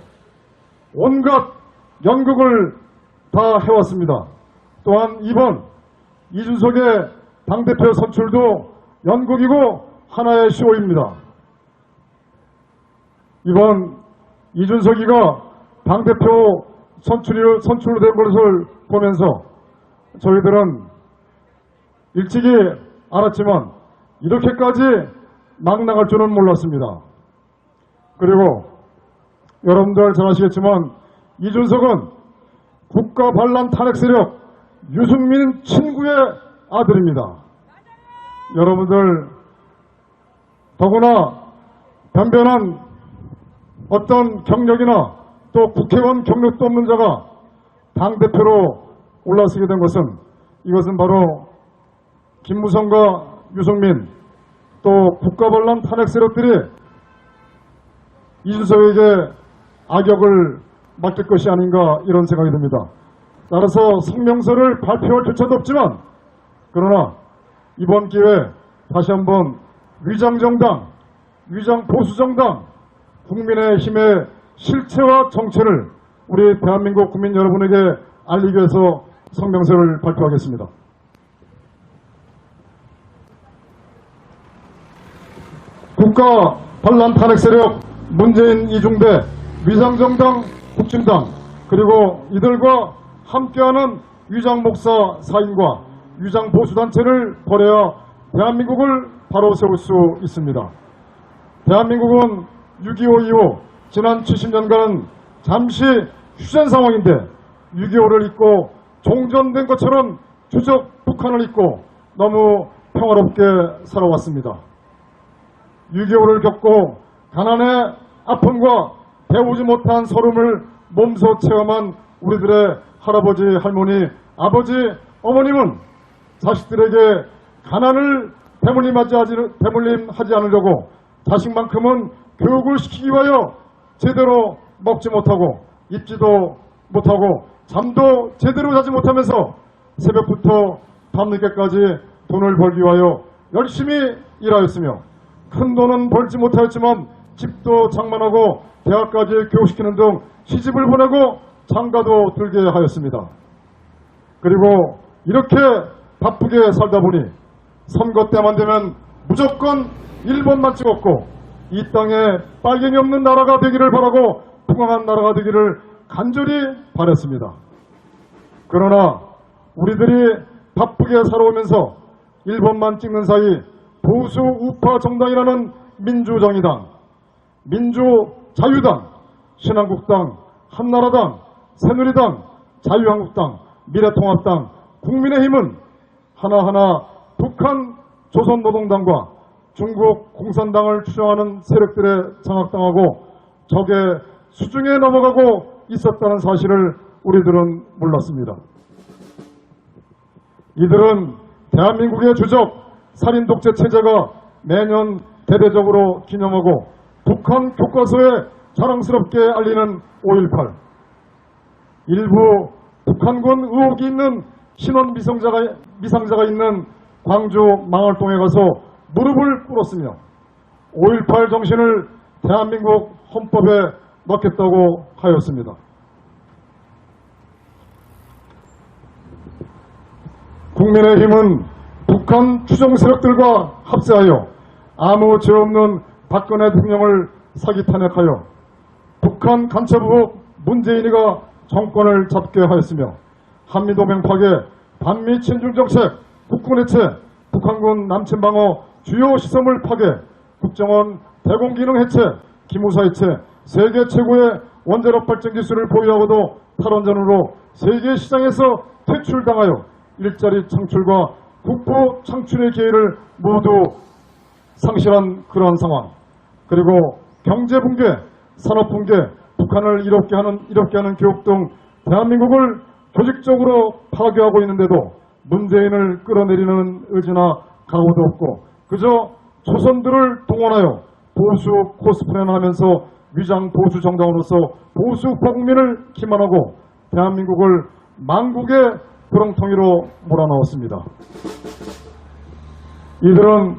온갖 연극을 다 해왔습니다. 또한 이번 이준석의 당대표 선출도 연극이고 하나의 쇼입니다. 이번 이준석이가 당대표 선출로 된 것을 보면서 저희들은 일찍이 알았지만 이렇게까지 막 나갈 줄은 몰랐습니다. 그리고 여러분들 잘 아시겠지만 이준석은 국가 반란 탄핵 세력 유승민 친구의 아들입니다. 여러분들 더구나 변변한 어떤 경력이나 또 국회의원 경력도 없는 자가 당대표로 올라서게 된 것은 이것은 바로 김무성과 유승민 또 국가반란 탄핵 세력들이 이준석에게 악역을 맡길 것이 아닌가 이런 생각이 듭니다. 따라서 성명서를 발표할 조차도 없지만 그러나 이번 기회에 다시 한번 위장정당, 위장보수정당, 국민의힘의 실체와 정체를 우리 대한민국 국민 여러분에게 알리기 위해서 성명서를 발표하겠습니다. 국가 반란 탄핵 세력 문재인 이중대 위장정당 국진당 그리고 이들과 함께하는 위장목사 사인과 위장보수단체를 버려야 대한민국을 바로 세울 수 있습니다. 대한민국은 6.25 이후 지난 70년간은 잠시 휴전 상황인데 6.25를 잊고 종전된 것처럼 주적 북한을 잊고 너무 평화롭게 살아왔습니다. 6.25를 겪고 가난의 아픔과 배우지 못한 서름을 몸소 체험한 우리들의 할아버지, 할머니, 아버지, 어머님은 자식들에게 가난을 대물림하지 않으려고 자식만큼은 교육을 시키기 위하여 제대로 먹지 못하고 입지도 못하고 잠도 제대로 자지 못하면서 새벽부터 밤늦게까지 돈을 벌기 위하여 열심히 일하였으며 큰 돈은 벌지 못하였지만 집도 장만하고 대학까지 교육시키는 등 시집을 보내고 장가도 들게 하였습니다. 그리고 이렇게 바쁘게 살다 보니 선거 때만 되면 무조건 1번만 찍었고 이 땅에 빨갱이 없는 나라가 되기를 바라고 풍성한 나라가 되기를 간절히 바랬습니다. 그러나 우리들이 바쁘게 살아오면서 1번만 찍는 사이 보수 우파 정당이라는 민주정의당, 민주자유당, 신한국당, 한나라당, 새누리당, 자유한국당, 미래통합당, 국민의힘은 하나하나 북한 조선노동당과 중국 공산당을 추종하는 세력들에 장악당하고 적의 수중에 넘어가고 있었다는 사실을 우리들은 몰랐습니다. 이들은 대한민국의 주적 살인독재 체제가 매년 대대적으로 기념하고 북한 교과서에 자랑스럽게 알리는 5.18 일부 북한군 의혹이 있는 신원 미상자가 있는 광주 망월동에 가서 무릎을 꿇었으며 5.18 정신을 대한민국 헌법에 넣겠다고 하였습니다. 국민의힘은 북한 추종 세력들과 합세하여 아무 죄 없는 박근혜 대통령을 사기 탄핵하여 북한 간첩의혹 문재인이가 정권을 잡게 하였으며 한미동맹 파괴, 반미 친중 정책, 국군 해체, 북한군 남침 방어 주요 시설물 파괴, 국정원 대공기능 해체, 기무사 해체, 세계 최고의 원자력 발전 기술을 보유하고도 탈원전으로 세계 시장에서 퇴출당하여 일자리 창출과 국부 창출의 기회를 모두 상실한 그러한 상황, 그리고 경제 붕괴, 산업 붕괴, 북한을 이롭게 하는 교육 등 대한민국을 조직적으로 파괴하고 있는데도 문재인을 끌어내리는 의지나 각오도 없고 그저 조선들을 동원하여 보수 코스프레나 하면서 위장 보수 정당으로서 보수 우파 국민을 기만하고 대한민국을 망국의 구렁텅이로 몰아넣었습니다. 이들은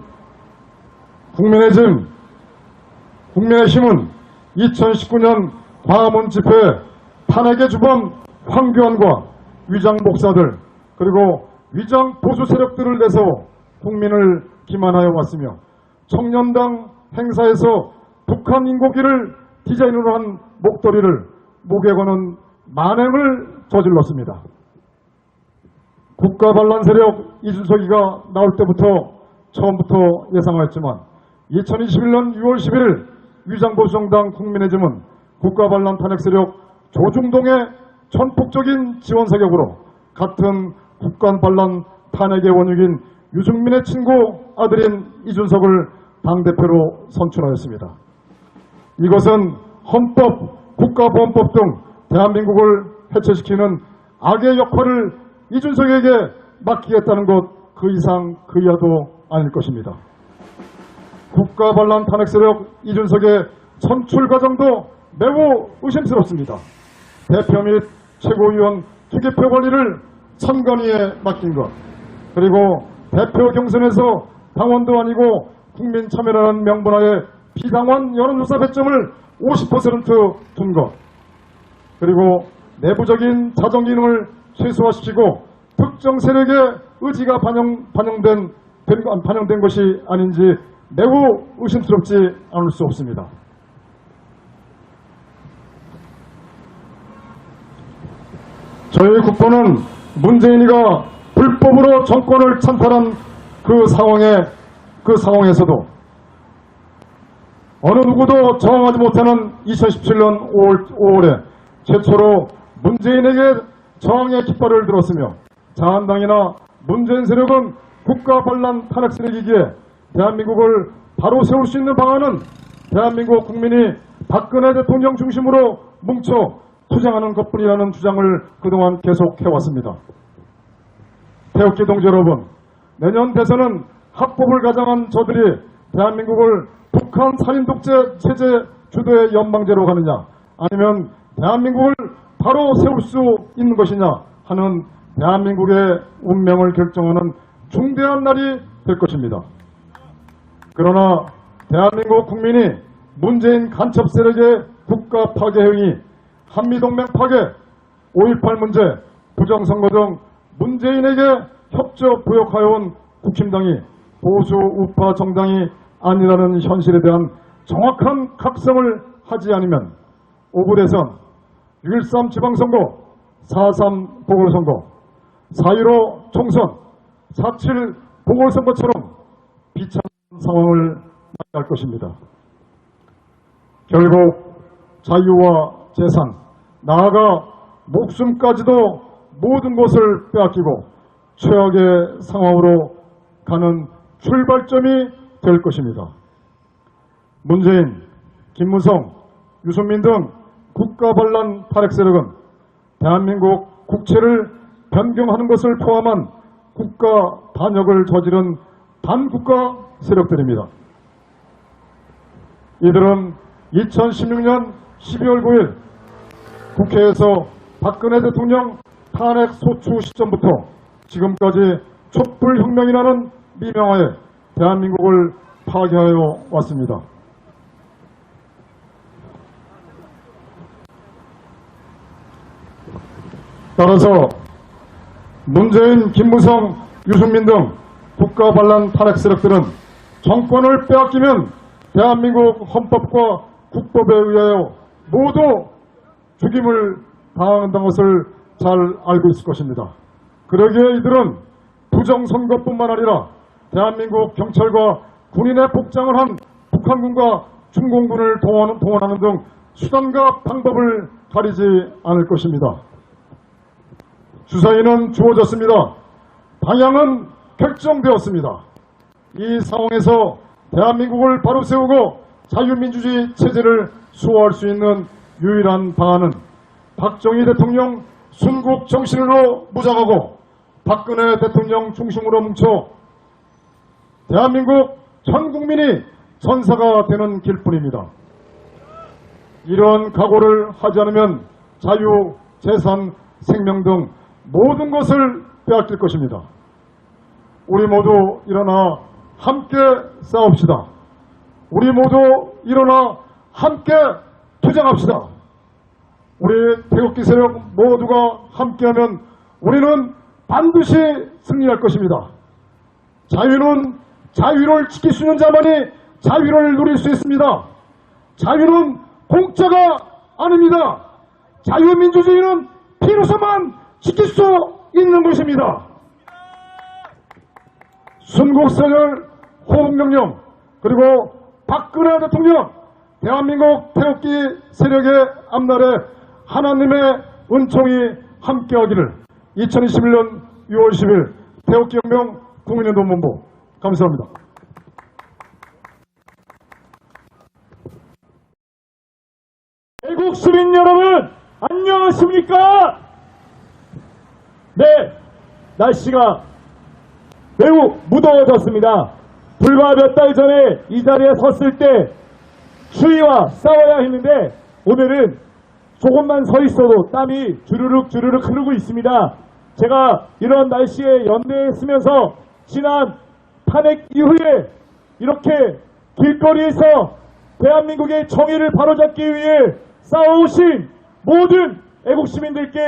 국민의힘은 2019년 광화문 집회 탄핵의 주범 황교안과 위장 목사들 그리고 위장 보수 세력들을 내서 국민을 기만하여 왔으며 청년당 행사에서 북한 인고기를 디자인으로 한 목도리를 목에 거는 만행을 저질렀습니다. 국가반란 세력 이준석이가 나올 때부터 처음부터 예상하였지만 2021년 6월 11일 위장보수정당 국민의힘은 국가반란 탄핵 세력 조중동의 전폭적인 지원 사격으로 같은 국가반란 탄핵의 원흉인 유승민의 친구 아들인 이준석을 당대표로 선출하였습니다. 이것은 헌법, 국가보안법 등 대한민국을 해체시키는 악의 역할을 이준석에게 맡기겠다는 것 그 이상 그 이하도 아닐 것입니다. 국가반란 탄핵 세력 이준석의 선출 과정도 매우 의심스럽습니다. 대표 및 최고위원 투개표 관리를 선관위에 맡긴 것, 그리고 대표 경선에서 당원도 아니고 국민 참여라는 명분하에 비당원 여론조사 배점을 50%둔 것, 그리고 내부적인 자정 기능을 최소화시키고 특정 세력의 의지가 반영된 것이 아닌지 매우 의심스럽지 않을 수 없습니다. 저희 국보는 문재인이가 불법으로 정권을 찬탈한 그 상황에서도 어느 누구도 저항하지 못하는 2017년 5월에 최초로 문재인에게 저항의 깃발을 들었으며 자한당이나 문재인 세력은 국가반란 탄핵 세력이기에 대한민국을 바로 세울 수 있는 방안은 대한민국 국민이 박근혜 대통령 중심으로 뭉쳐 투쟁하는 것뿐이라는 주장을 그동안 계속해왔습니다. 태극기 동지 여러분, 내년 대선은 합법을 가장한 저들이 대한민국을 북한 살인 독재 체제 주도의 연방제로 가느냐, 아니면 대한민국을 바로 세울 수 있는 것이냐 하는 대한민국의 운명을 결정하는 중대한 날이 될 것입니다. 그러나 대한민국 국민이 문재인 간첩 세력의 국가 파괴 행위, 한미동맹 파괴, 5.18 문제, 부정선거 등 문재인에게 협조 부역하여온 국힘당이 보수 우파 정당이 아니라는 현실에 대한 정확한 각성을 하지 않으면 5구 대선, 6.13 지방선거, 4.3 보궐선거, 4.15 총선, 4.7 보궐선거처럼 비참한 상황을 맞이할 것입니다. 결국 자유와 재산, 나아가 목숨까지도 모든 것을 빼앗기고 최악의 상황으로 가는 출발점이 될 것입니다. 문재인, 김무성, 유승민 등 국가반란 탄핵 세력은 대한민국 국채를 변경하는 것을 포함한 국가 반역을 저지른 반국가 세력들입니다. 이들은 2016년 12월 9일 국회에서 박근혜 대통령 탄핵 소추 시점부터 지금까지 촛불혁명이라는 미명하에 대한민국을 파괴하여 왔습니다. 따라서 문재인, 김무성, 유승민 등 국가반란 탄핵 세력들은 정권을 빼앗기면 대한민국 헌법과 국법에 의하여 모두 죽임을 당한다는 것을 잘 알고 있을 것입니다. 그러기에 이들은 부정선거뿐만 아니라 대한민국 경찰과 군인의 복장을 한 북한군과 중공군을 동원하는 등 수단과 방법을 가리지 않을 것입니다. 주사위는 주어졌습니다. 방향은 결정되었습니다. 이 상황에서 대한민국을 바로 세우고 자유민주주의 체제를 수호할 수 있는 유일한 방안은 박정희 대통령 순국 정신으로 무장하고 박근혜 대통령 중심으로 뭉쳐 대한민국 전 국민이 전사가 되는 길뿐입니다. 이런 각오를 하지 않으면 자유, 재산, 생명 등 모든 것을 빼앗길 것입니다. 우리 모두 일어나 함께 싸웁시다. 우리 모두 일어나 함께 투쟁합시다. 우리 태극기 세력 모두가 함께하면 우리는 반드시 승리할 것입니다. 자유는 자유를 지킬 수 있는 자만이 자유를 누릴 수 있습니다. 자유는 공짜가 아닙니다. 자유민주주의는 피로서만 지킬 수 있는 것입니다. 순국선열 호국명령 그리고 박근혜 대통령 대한민국 태극기 세력의 앞날에 하나님의 은총이 함께하기를 2021년 6월 10일 태극기혁명 국민운동본부 감사합니다. 애국 시민 여러분 안녕하십니까? 네, 날씨가 매우 무더워졌습니다. 불과 몇 달 전에 이 자리에 섰을 때 추위와 싸워야 했는데 오늘은 조금만 서 있어도 땀이 주르륵 주르륵 흐르고 있습니다. 제가 이런 날씨에 연대했으면서 지난 탄핵 이후에 이렇게 길거리에서 대한민국의 정의를 바로잡기 위해 싸워오신 모든 애국시민들께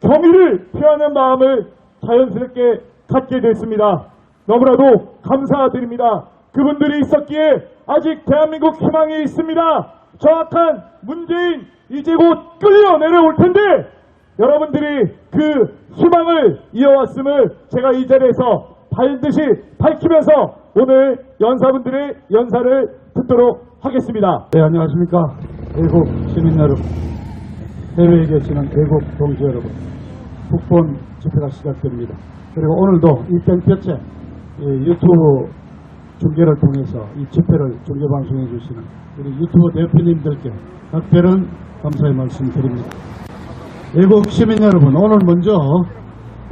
경의를 표하는 마음을 자연스럽게 갖게 됐습니다. 너무나도 감사드립니다. 그분들이 있었기에 아직 대한민국 희망이 있습니다. 정확한 문재인 이제 곧 끌려 내려올 텐데 여러분들이 그 희망을 이어왔음을 제가 이 자리에서 반드시 밝히면서 오늘 연사분들의 연사를 듣도록 하겠습니다. 네, 안녕하십니까. 애국 시민 여러분, 해외에 계시는 애국 동지 여러분, 국본 집회가 시작됩니다. 그리고 오늘도 이 땡볕에 유튜브 중계를 통해서 이 집회를 중계방송해 주시는 우리 유튜브 대표님들께 각별한 감사의 말씀 드립니다. 애국 시민 여러분, 오늘 먼저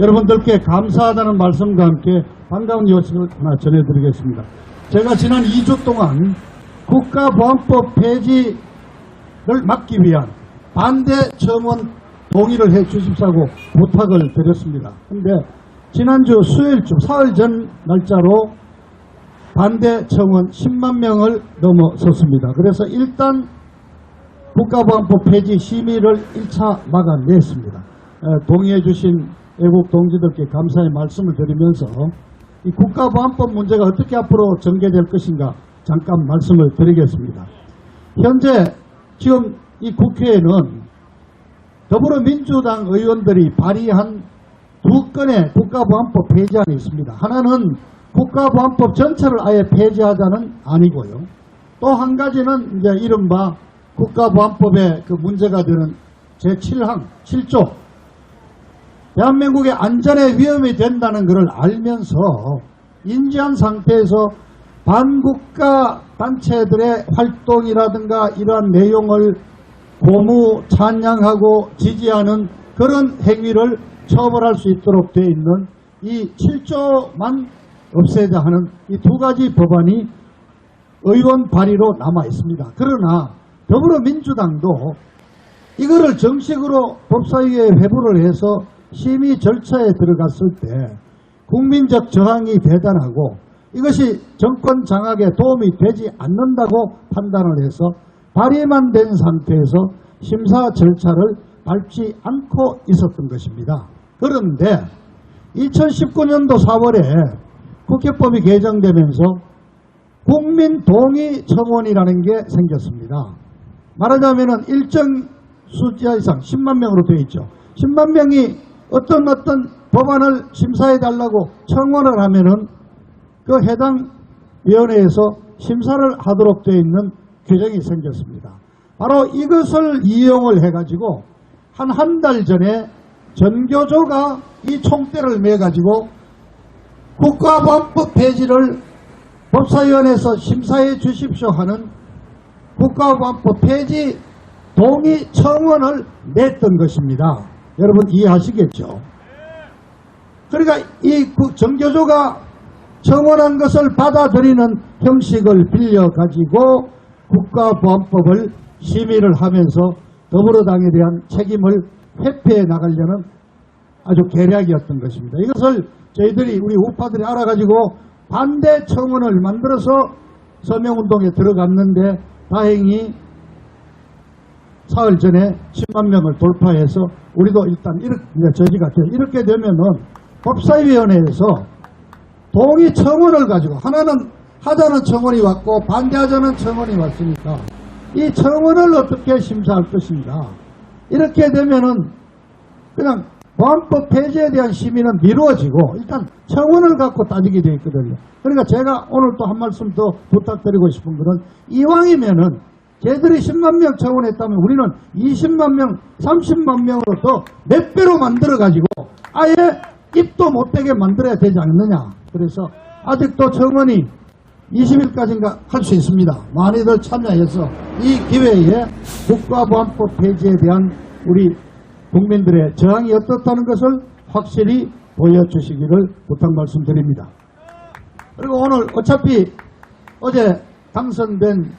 여러분들께 감사하다는 말씀과 함께 반가운 소식을 하나 전해드리겠습니다. 제가 지난 2주 동안 국가보안법 폐지를 막기 위한 반대 청원 동의를 해 주십사고 부탁을 드렸습니다. 그런데 지난주 수요일쯤 사흘 전 날짜로 반대 청원 10만 명을 넘어섰습니다. 그래서 일단 국가보안법 폐지 심의를 1차 마감냈습니다. 동의해 주신 애국 동지들께 감사의 말씀을 드리면서 이 국가보안법 문제가 어떻게 앞으로 전개될 것인가 잠깐 말씀을 드리겠습니다. 현재 지금 이 국회에는 더불어민주당 의원들이 발의한 2건의 국가보안법 폐지안이 있습니다. 하나는 국가보안법 전체를 아예 폐지하자는 아니고요. 또 한 가지는 이제 이른바 국가보안법에 그 문제가 되는 제7항 7조 대한민국의 안전에 위험이 된다는 것을 알면서 인지한 상태에서 반국가 단체들의 활동이라든가 이러한 내용을 고무 찬양하고 지지하는 그런 행위를 처벌할 수 있도록 되어 있는 이 7조만 없애자 하는 이 두 가지 법안이 의원 발의로 남아 있습니다. 그러나 더불어민주당도 이거를 정식으로 법사위에 회부를 해서 심의 절차에 들어갔을 때 국민적 저항이 대단하고 이것이 정권 장악에 도움이 되지 않는다고 판단을 해서 발의만 된 상태에서 심사 절차를 밟지 않고 있었던 것입니다. 그런데 2019년도 4월에 국회법이 개정되면서 국민동의 청원이라는 게 생겼습니다. 말하자면 일정 숫자 이상 10만 명으로 되어 있죠. 10만 명이 어떤 법안을 심사해달라고 청원을 하면은 그 해당 위원회에서 심사를 하도록 되어 있는 규정이 생겼습니다. 바로 이것을 이용을 해가지고 한 달 전에 전교조가 이 총대를 매가지고 국가보안법 폐지를 법사위원회에서 심사해 주십시오 하는 국가보안법 폐지 동의 청원을 냈던 것입니다. 여러분 이해하시겠죠? 그러니까 이 전교조가 청원한 것을 받아들이는 형식을 빌려가지고 국가보안법을 심의를 하면서 더불어당에 대한 책임을 회피해 나가려는 아주 계략이었던 것입니다. 이것을 저희들이 우리 우파들이 알아가지고 반대 청원을 만들어서 서명운동에 들어갔는데 다행히 사흘 전에 10만 명을 돌파해서 우리도 일단 저지가 돼요. 이렇게 되면은 법사위원회에서 동의 청원을 가지고 하나는 하자는 청원이 왔고 반대하자는 청원이 왔으니까 이 청원을 어떻게 심사할 것인가. 이렇게 되면은 그냥 보안법 폐지에 대한 심의는 미루어지고 일단 청원을 갖고 따지게 되어 있거든요. 그러니까 제가 오늘 또 한 말씀 더 부탁드리고 싶은 것은 이왕이면은 걔들이 10만 명 청원했다면 우리는 20만 명, 30만 명으로 더 몇 배로 만들어가지고 아예 입도 못되게 만들어야 되지 않느냐. 그래서 아직도 청원이 20일까지인가 할 수 있습니다. 많이들 참여해서 이 기회에 국가보안법 폐지에 대한 우리 국민들의 저항이 어떻다는 것을 확실히 보여주시기를 부탁 말씀드립니다. 그리고 오늘 어차피 어제 당선된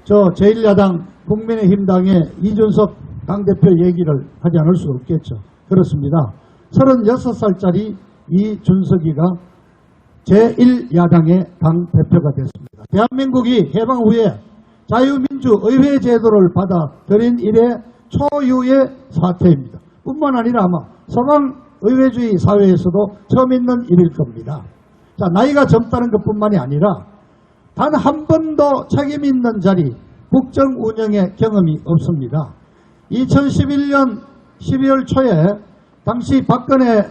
저 제1야당 국민의힘당의 이준석 당대표 얘기를 하지 않을 수 없겠죠. 그렇습니다. 36살짜리 이준석이가 제1야당의 당대표가 됐습니다. 대한민국이 해방 후에 자유민주의회 제도를 받아들인 이래 초유의 사태입니다. 뿐만 아니라 아마 서방의회주의 사회에서도 처음 있는 일일 겁니다. 자, 나이가 젊다는 것뿐만이 아니라 단 한 번도 책임 있는 자리, 국정 운영의 경험이 없습니다. 2011년 12월 초에 당시 박근혜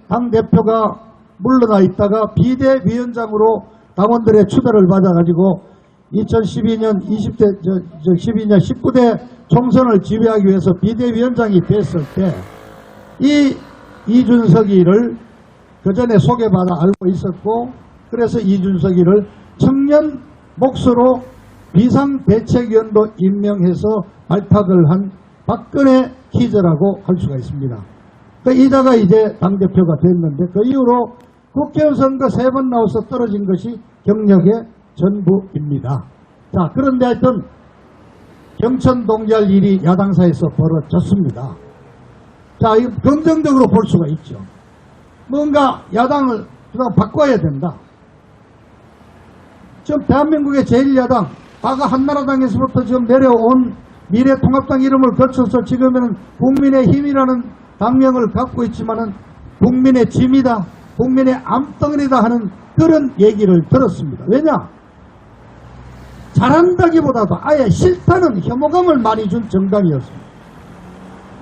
당대표가 물러나 있다가 비대위원장으로 당원들의 추대를 받아가지고 2012년 19대 총선을 지휘하기 위해서 비대위원장이 됐을 때 이 이준석이를 그 전에 소개받아 알고 있었고 그래서 이준석이를 청년 몫으로 비상대책위원도 임명해서 발탁을 한 박근혜 키즈라고 할 수가 있습니다. 그 이자가 이제 당대표가 됐는데 그 이후로 국회의원 선거 3번 나와서 떨어진 것이 경력의 전부입니다. 자, 그런데 하여튼 경천 동지할 일이 야당사에서 벌어졌습니다. 자, 이거 긍정적으로 볼 수가 있죠. 뭔가 야당을 바꿔야 된다. 지금 대한민국의 제1야당, 과거 한나라당에서부터 지금 내려온 미래통합당 이름을 거쳐서 지금은 국민의힘이라는 당명을 갖고 있지만은 국민의 짐이다, 국민의 암덩어리다 하는 그런 얘기를 들었습니다. 왜냐? 잘한다기보다도 아예 싫다는 혐오감을 많이 준 정당이었습니다.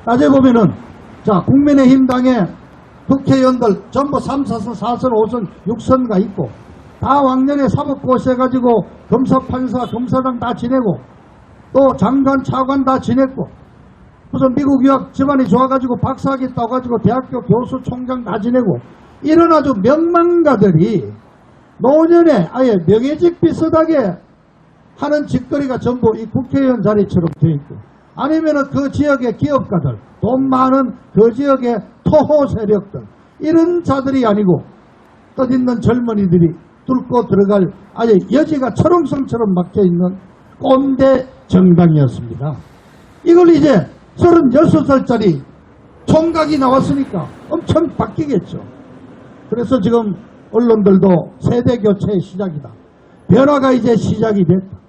따져보면은 자, 국민의힘 당의 국회의원들 전부 3, 4선, 4선, 5선, 6선가 있고 다 왕년에 사법고시 해가지고 검사, 판사, 검사장 다 지내고 또 장관, 차관 다 지냈고 무슨 미국 유학 집안이 좋아가지고 박사학위 따가지고 대학교 교수, 총장 다 지내고 이런 아주 명망가들이 노년에 아예 명예직 비슷하게 하는 짓거리가 전부 이 국회의원 자리처럼 되어 있고 아니면은 그 지역의 기업가들, 돈 많은 그 지역의 토호 세력들 이런 자들이 아니고 뜻있는 젊은이들이 뚫고 들어갈 아예 여지가 철옹성처럼 막혀있는 꼰대 정당이었습니다. 이걸 이제 36살짜리 총각이 나왔으니까 엄청 바뀌겠죠. 그래서 지금 언론들도 세대교체의 시작이다. 변화가 이제 시작이 됐다.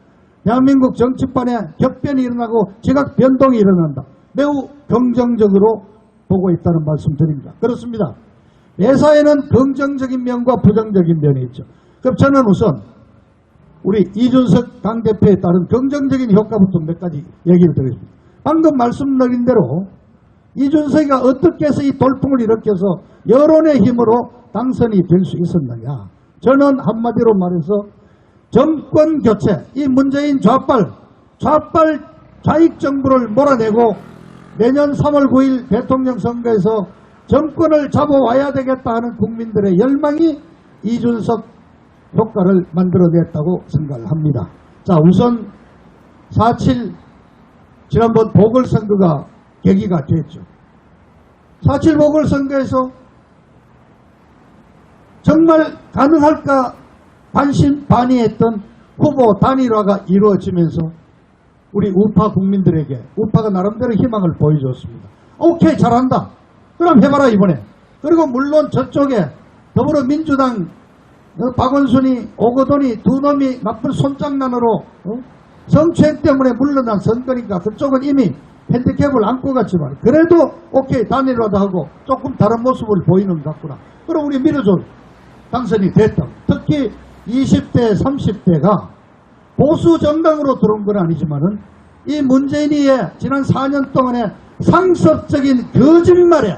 대한민국 정치판에 격변이 일어나고 지각 변동이 일어난다. 매우 긍정적으로 보고 있다는 말씀 드립니다. 그렇습니다. 매사에는 긍정적인 면과 부정적인 면이 있죠. 그럼 저는 우선 우리 이준석 당대표에 따른 긍정적인 효과부터 몇 가지 얘기를 드리겠습니다. 방금 말씀드린 대로 이준석이가 어떻게 해서 이 돌풍을 일으켜서 여론의 힘으로 당선이 될 수 있었느냐. 저는 한마디로 말해서 정권 교체, 이 문재인 좌빨 좌익정부를 몰아내고 내년 3월 9일 대통령 선거에서 정권을 잡아와야 되겠다 하는 국민들의 열망이 이준석 효과를 만들어냈다고 생각을 합니다. 자, 우선 4.7 지난번 보궐선거가 계기가 됐죠. 4.7 보궐선거에서 정말 가능할까 반신반의했던 후보 단일화가 이루어지면서 우리 우파 국민들에게 우파가 나름대로 희망을 보여줬습니다. 오케이, 잘한다. 그럼 해봐라 이번에. 그리고 물론 저쪽에 더불어민주당 박원순이 오거돈이 두 놈이 나쁜 손장난으로 성추행 때문에 물러난 선거니까 그쪽은 이미 핸디캡을 안고 갔지만 그래도 오케이 단일화도 하고 조금 다른 모습을 보이는 것 같구나. 그럼 우리 밀어줘 당선이 됐다. 특히 20대 30대가 보수 정당으로 들어온 건 아니지만은 이 문재인이의 지난 4년 동안의 상습적인 거짓말에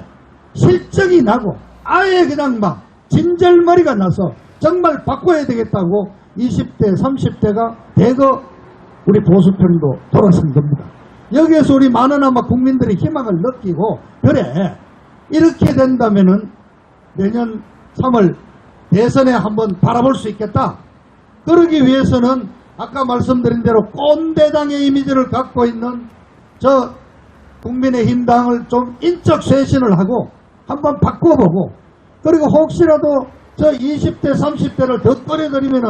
실적이 나고 아예 그냥 막 진절머리가 나서 정말 바꿔야 되겠다고 20대 30대가 대거 우리 보수편도 돌아선 겁니다. 여기에서 우리 많으나마 국민들이 희망을 느끼고 그래 이렇게 된다면은 내년 3월 대선에 한번 바라볼 수 있겠다. 그러기 위해서는 아까 말씀드린 대로 꼰대당의 이미지를 갖고 있는 저 국민의힘당을 좀 인적 쇄신을 하고 한번 바꿔보고 그리고 혹시라도 저 20대 30대를 더 끌어들이면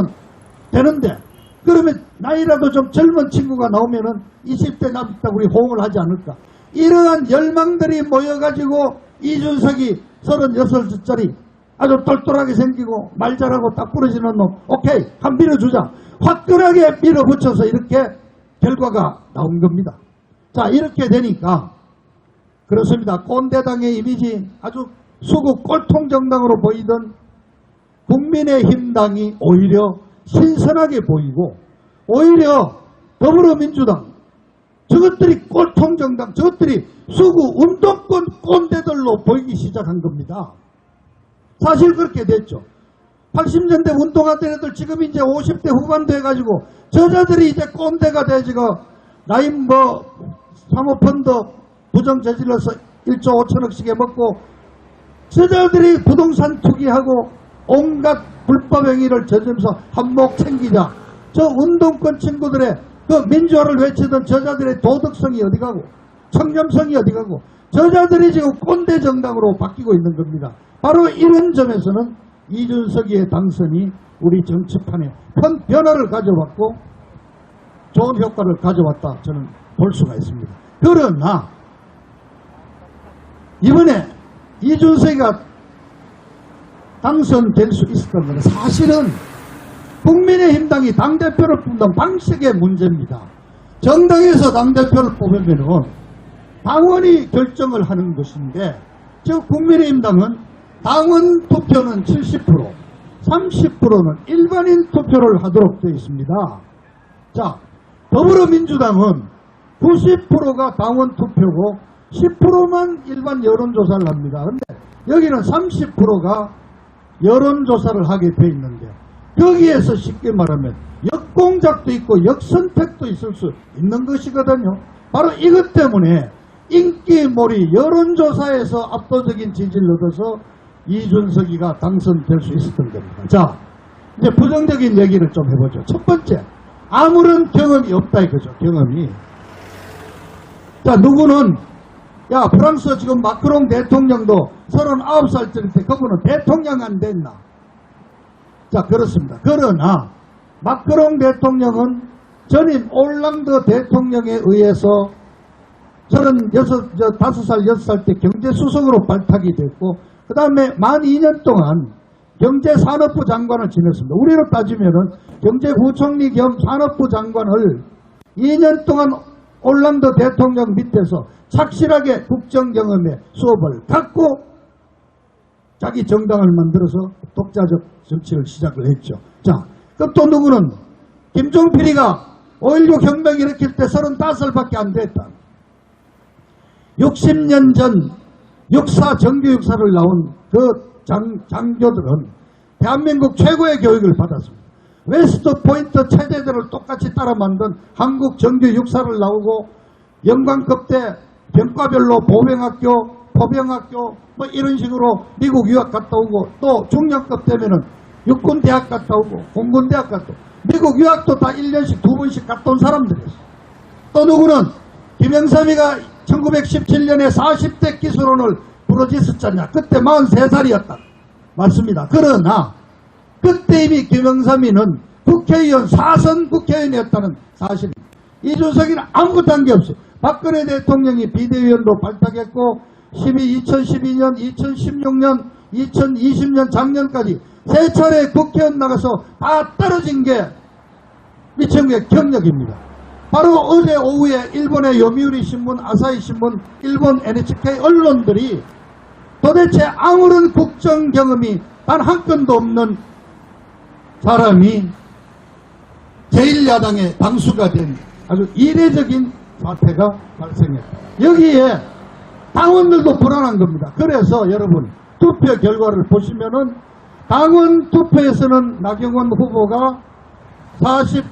되는데 그러면 나이라도 좀 젊은 친구가 나오면은 20대 남았다 우리 호응을 하지 않을까. 이러한 열망들이 모여가지고 이준석이 36살짜리 아주 똘똘하게 생기고 말 잘하고 딱 부러지는 놈 오케이 한 밀어주자. 화끈하게 밀어붙여서 이렇게 결과가 나온 겁니다. 자 이렇게 되니까 그렇습니다. 꼰대당의 이미지 아주 수국 꼴통정당으로 보이던 국민의힘당이 오히려 신선하게 보이고 오히려 더불어민주당 저것들이 꼴통정당 저것들이 수구 운동권 꼰대들로 보이기 시작한 겁니다. 사실 그렇게 됐죠. 80년대 운동하던 애들 지금 이제 50대 후반 돼가지고 저자들이 이제 꼰대가 돼지고 라임 사모펀드 부정 저질러서 1조 5천억씩에 먹고 저자들이 부동산 투기하고 온갖 불법 행위를 저지르면서 한몫 챙기자. 저 운동권 친구들의 그 민주화를 외치던 저자들의 도덕성이 어디 가고 청렴성이 어디 가고 저자들이 지금 꼰대 정당으로 바뀌고 있는 겁니다. 바로 이런 점에서는 이준석이의 당선이 우리 정치판에 큰 변화를 가져왔고 좋은 효과를 가져왔다 저는 볼 수가 있습니다. 그러나 이번에 이준석이가 당선될 수 있었던 것은 사실은 국민의힘당이 당대표를 뽑는 방식의 문제입니다. 정당에서 당대표를 뽑으면은 당원이 결정을 하는 것인데 즉 국민의힘당은 당원 투표는 70%, 30%는 일반인 투표를 하도록 되어 있습니다. 자, 더불어민주당은 90%가 당원 투표고 10%만 일반 여론조사를 합니다. 그런데 여기는 30%가 여론조사를 하게 되어 있는데 여기에서 쉽게 말하면 역공작도 있고 역선택도 있을 수 있는 것이거든요. 바로 이것 때문에 인기몰이 여론조사에서 압도적인 지지를 얻어서 이준석이가 당선될 수 있었던 겁니다. 자, 이제 부정적인 얘기를 좀 해보죠. 첫 번째, 아무런 경험이 없다 이거죠. 경험이. 자, 누구는 야 프랑스 지금 마크롱 대통령도 39살짜리 때 그분은 대통령 안 됐나? 자, 그렇습니다. 그러나 마크롱 대통령은 전임 올랑드 대통령에 의해서 5살, 6살 때 경제수석으로 발탁이 됐고 그 다음에 만 2년 동안 경제산업부 장관을 지냈습니다. 우리로 따지면은 경제부총리 겸 산업부 장관을 2년 동안 올랑드 대통령 밑에서 착실하게 국정경험의 수업을 갖고 자기 정당을 만들어서 독자적 정치를 시작을 했죠. 자, 그럼 또 누구는 김종필이가 5.16 혁명 일으킬 때 35밖에 안 됐다. 60년 전 육사, 정규 육사를 나온 그 장교들은 대한민국 최고의 교육을 받았습니다. 웨스트 포인트 체제들을 똑같이 따라 만든 한국 정규 육사를 나오고 영광급대 병과별로 보병학교, 포병학교 뭐 이런 식으로 미국 유학 갔다 오고 또 중량급 되면은 육군대학 갔다 오고 공군대학 갔다 오고 미국 유학도 다 1년씩 2번씩 갔다 온 사람들이었어요. 또 누구는 김영삼이가 1917년에 40대 기술원을 부르짖었잖냐. 그때 43살이었다. 맞습니다. 그러나 그때 이미 김영삼이는 국회의원 4선 국회의원이었다는 사실입니다. 이준석이는 아무것도 한 게 없어요. 박근혜 대통령이 비대위원도 발탁했고 2012년, 2016년, 2020년 작년까지 세 차례 국회의원 나가서 다 떨어진 게 이 친구의 경력입니다. 바로 어제 오후에 일본의 요미우리 신문, 아사히 신문, 일본 NHK 언론들이 도대체 아무런 국정 경험이 단 한 건도 없는 사람이 제1야당의 당수가 된 아주 이례적인 사태가 발생했다. 여기에 당원들도 불안한 겁니다. 그래서 여러분 투표 결과를 보시면은 당원 투표에서는 나경원 후보가 40.1%,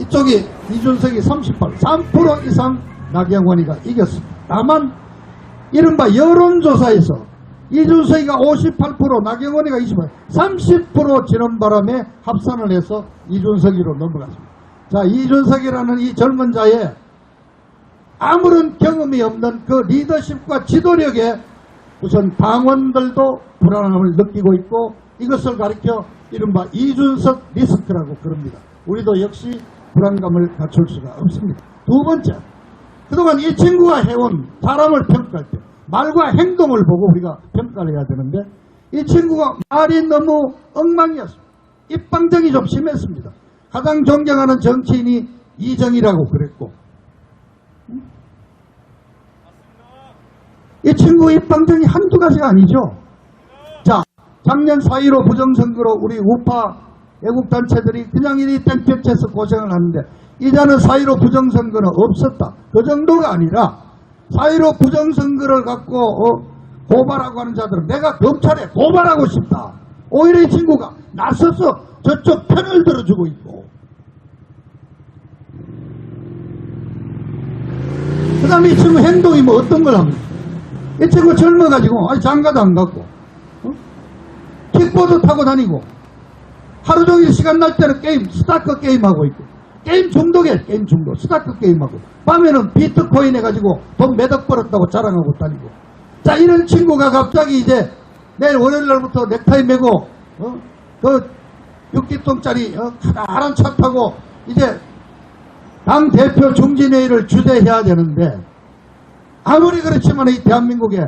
이쪽이 이준석이 3% 이상 나경원이가 이겼습니다. 다만 이른바 여론조사에서 이준석이가 58%, 나경원이가 28%, 30% 지는 바람에 합산을 해서 이준석이로 넘어갔습니다. 자, 이준석이라는 이 젊은 자의 아무런 경험이 없는 그 리더십과 지도력에 우선 당원들도 불안함을 느끼고 있고, 이것을 가리켜 이른바 이준석 리스크라고 그럽니다. 우리도 역시 불안감을 갖출 수가 없습니다. 두 번째, 그동안 이 친구가 해온 사람을 평가할 때 말과 행동을 보고 우리가 평가를 해야 되는데, 이 친구가 말이 너무 엉망이었습니다. 입방정이 좀 심했습니다. 가장 존경하는 정치인이 이정희라고 그랬고, 이 친구 입방정이 한두 가지가 아니죠. 자, 작년 4.15 부정선거로 우리 우파 애국단체들이 그냥 이리 땡볕에서 고생을 하는데, 이제는 4.15 부정선거는 없었다. 그 정도가 아니라 4.15 부정선거를 갖고 고발하고 하는 자들은 내가 검찰에 고발하고 싶다. 오히려 이 친구가 나서서 저쪽 편을 들어주고 있고, 그 다음에 이 친구 행동이 뭐 어떤 걸 합니까? 이 친구 젊어가지고 아니 장가도 안 갔고 킥보드 타고 다니고 하루 종일 시간 날 때는 게임, 스타크 게임하고 있고, 게임 중독이에요. 게임 중독. 스타크 게임하고 밤에는 비트코인 해가지고 돈 몇억 벌었다고 자랑하고 다니고. 자, 이런 친구가 갑자기 이제 내일 월요일날부터 넥타이 메고 그 6기통짜리 가난한 차 타고 이제 당 대표 중진회의를 주재해야 되는데, 아무리 그렇지만 이 대한민국에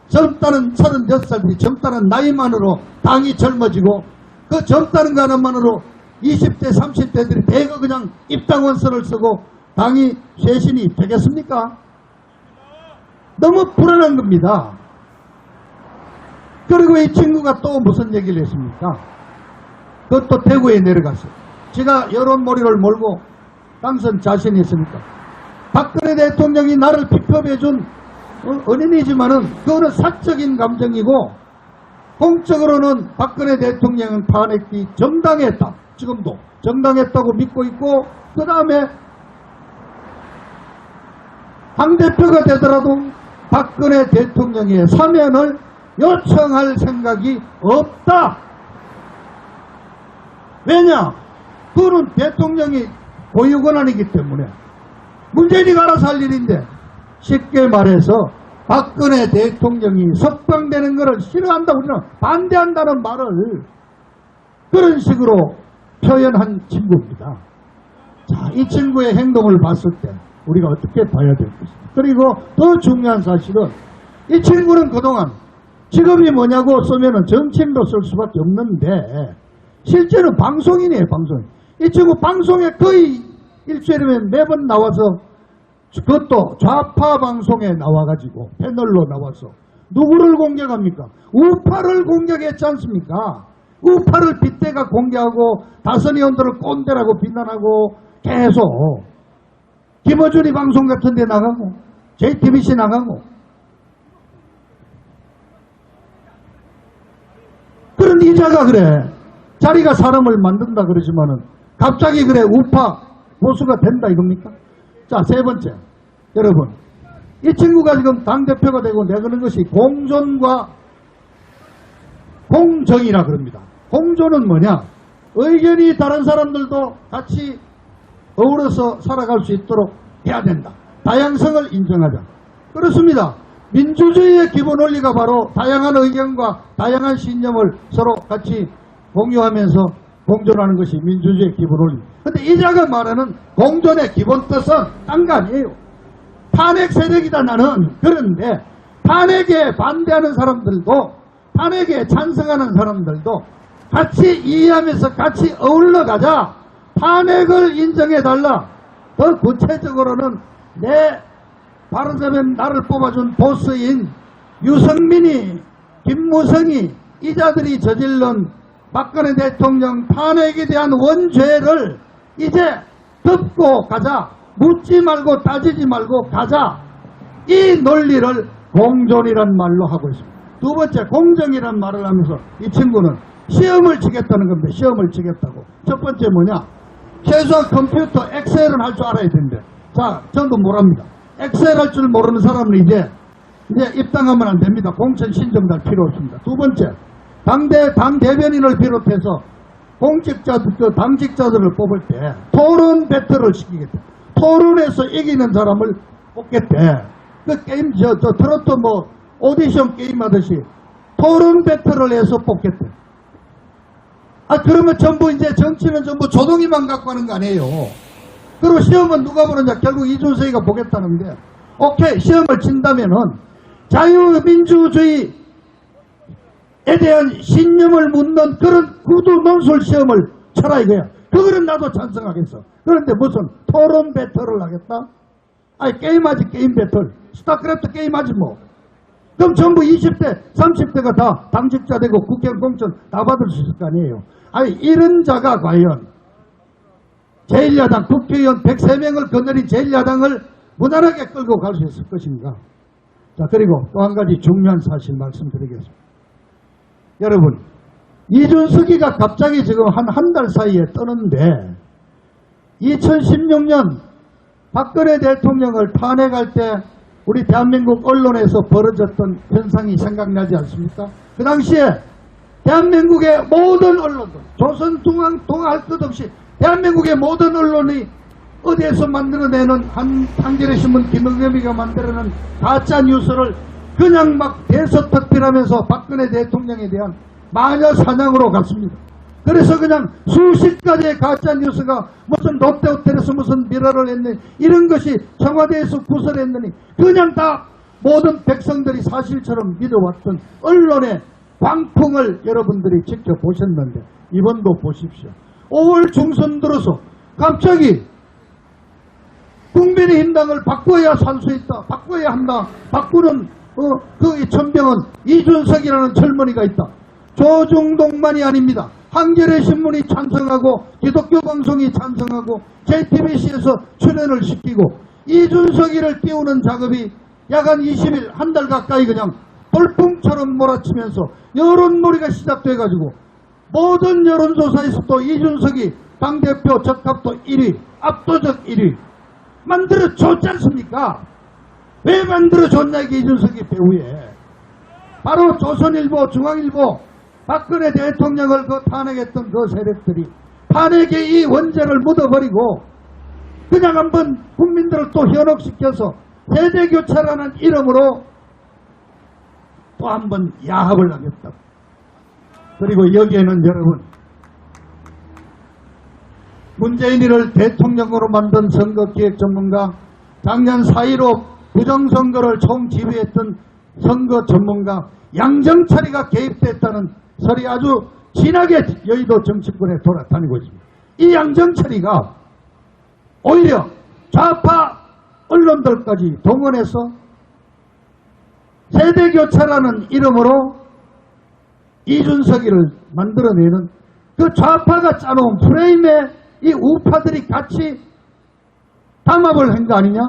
젊다는 36살들이 젊다는 나이만으로 당이 젊어지고, 그 젊다는 거 하나만으로 20대 30대들이 대거 그냥 입당원서를 쓰고 당이 쇄신이 되겠습니까? 너무 불안한 겁니다. 그리고 이 친구가 또 무슨 얘기를 했습니까? 그것도 대구에 내려갔어요. 제가 여론몰이를 몰고 당선 자신이 있으니까 박근혜 대통령이 나를 비법해준 은인이지만은 그거는 사적인 감정이고, 공적으로는 박근혜 대통령은 탄핵이 정당했다. 지금도 정당했다고 믿고 있고, 그 다음에 당대표가 되더라도 박근혜 대통령의 사면을 요청할 생각이 없다. 왜냐? 그거는 대통령이 고유권한이기 때문에 문재인이 알아서 할 일인데, 쉽게 말해서 박근혜 대통령이 석방되는 것을 싫어한다, 우리는 반대한다는 말을 그런 식으로 표현한 친구입니다. 자, 이 친구의 행동을 봤을 때 우리가 어떻게 봐야 될 것입니다. 그리고 더 중요한 사실은 이 친구는 그동안 직업이 뭐냐고 쓰면은 정치인도 쓸 수밖에 없는데, 실제로 방송인이에요, 방송인. 이 친구 방송에 거의 일주일이면 매번 나와서, 그것도 좌파 방송에 나와가지고 패널로 나와서 누구를 공격합니까? 우파를 공격했지 않습니까? 우파를 빗대가 공격하고 다선 의원들을 꼰대라고 비난하고 계속 김어준이 방송 같은 데 나가고 JTBC 나가고. 그런 이자가 그래 자리가 사람을 만든다 그러지만은 갑자기 그래 우파 보수가 된다 이겁니까? 자, 세 번째, 여러분, 이 친구가 지금 당대표가 되고 내거는 것이 공존과 공정이라 그럽니다. 공존은 뭐냐? 의견이 다른 사람들도 같이 어우러서 살아갈 수 있도록 해야 된다. 다양성을 인정하자. 그렇습니다. 민주주의의 기본 원리가 바로 다양한 의견과 다양한 신념을 서로 같이 공유하면서 공존하는 것이 민주주의의 기본 원리. 근데 이자가 말하는 공존의 기본 뜻은 딴 거 아니에요. 탄핵 세력이다 나는. 그런데 탄핵에 반대하는 사람들도 탄핵에 찬성하는 사람들도 같이 이해하면서 같이 어울러 가자. 탄핵을 인정해달라. 더 구체적으로는 내 바른정당 나를 뽑아준 보스인 유승민이, 김무성이 이 자들이 저질른 박근혜 대통령 탄핵에 대한 원죄를 이제 덮고 가자. 묻지 말고 따지지 말고 가자. 이 논리를 공존이란 말로 하고 있습니다. 두 번째, 공정이란 말을 하면서 이 친구는 시험을 치겠다는 겁니다. 시험을 치겠다고. 첫 번째 뭐냐? 최소한 컴퓨터 엑셀은 할 줄 알아야 되는데, 자, 전부 뭐랍니다. 엑셀 할 줄 모르는 사람은 이제 입당하면 안 됩니다. 공천 신청도 할 필요 없습니다. 두 번째, 당 대변인을 비롯해서 당직자들을 뽑을 때 토론 배틀을 시키겠다. 토론에서 이기는 사람을 뽑겠대. 그 게임, 트로트 오디션 게임 하듯이 토론 배틀을 해서 뽑겠대. 그러면 전부 이제 정치는 전부 조동이만 갖고 하는 거 아니에요. 그리고 시험은 누가 보느냐? 결국 이준석이가 보겠다는데, 오케이, 시험을 친다면은 자유민주주의에 대한 신념을 묻는 그런 구두 논술 시험을 쳐라 이거야. 그거는 나도 찬성하겠어. 그런데 무슨 토론 배틀을 하겠다? 게임하지, 게임 배틀. 스타크래프트 게임하지 뭐. 그럼 전부 20대, 30대가 다 당직자 되고 국회의원 공천 다 받을 수 있을 거 아니에요. 이런 자가 과연 제1야당 국회의원 103명을 거느린 제1야당을 무난하게 끌고 갈 수 있을 것인가. 자, 그리고 또 한 가지 중요한 사실 말씀드리겠습니다. 여러분, 이준석이가 갑자기 지금 한 달 사이에 떠는데 2016년 박근혜 대통령을 탄핵할 때 우리 대한민국 언론에서 벌어졌던 현상이 생각나지 않습니까? 그 당시에 대한민국의 모든 언론들, 조선중앙 동아할 것 없이 대한민국의 모든 언론이 어디에서 만들어내는 한겨레 신문 김영겸이가 만들어낸 가짜 뉴스를 그냥 막 대서특필하면서 박근혜 대통령에 대한 마녀 사냥으로 갔습니다. 그래서 그냥 수십 가지의 가짜 뉴스가 무슨 롯데호텔에서 무슨 미라를 했느니 이런 것이 청와대에서 구설했느니 그냥 다 모든 백성들이 사실처럼 믿어왔던 언론의 광풍을 여러분들이 지켜보셨는데 이번도 보십시오. 5월 중순 들어서 갑자기 국민의힘당을 바꿔야 살 수 있다. 바꿔야 한다. 바꾸는 그 천병은 이준석이라는 젊은이가 있다. 조중동만이 아닙니다. 한겨레 신문이 찬성하고 기독교 방송이 찬성하고 JTBC에서 출연을 시키고 이준석이를 띄우는 작업이 약 한 20일, 한 달 가까이 그냥 돌풍처럼 몰아치면서 여론몰이가 시작돼가지고 모든 여론조사에서도 이준석이 당대표 적합도 1위, 압도적 1위 만들어줬지 않습니까? 왜 만들어줬냐 이게 이준석이 배후에. 바로 조선일보, 중앙일보, 박근혜 대통령을 탄핵했던 그 세력들이 탄핵의 이 원죄를 묻어버리고 그냥 한번 국민들을 또 현혹시켜서 세대교체라는 이름으로 또 한번 야합을 하겠다. 그리고 여기에는 여러분 문재인이를 대통령으로 만든 선거기획 전문가, 작년 4.15 부정선거를 총지휘했던 선거 전문가 양정철이가 개입됐다는 설이 아주 진하게 여의도 정치권에 돌아다니고 있습니다. 이 양정철이가 오히려 좌파 언론들까지 동원해서 세대교체라는 이름으로 이준석이를 만들어내는 그 좌파가 짜놓은 프레임에 이 우파들이 같이 담합을 한 거 아니냐?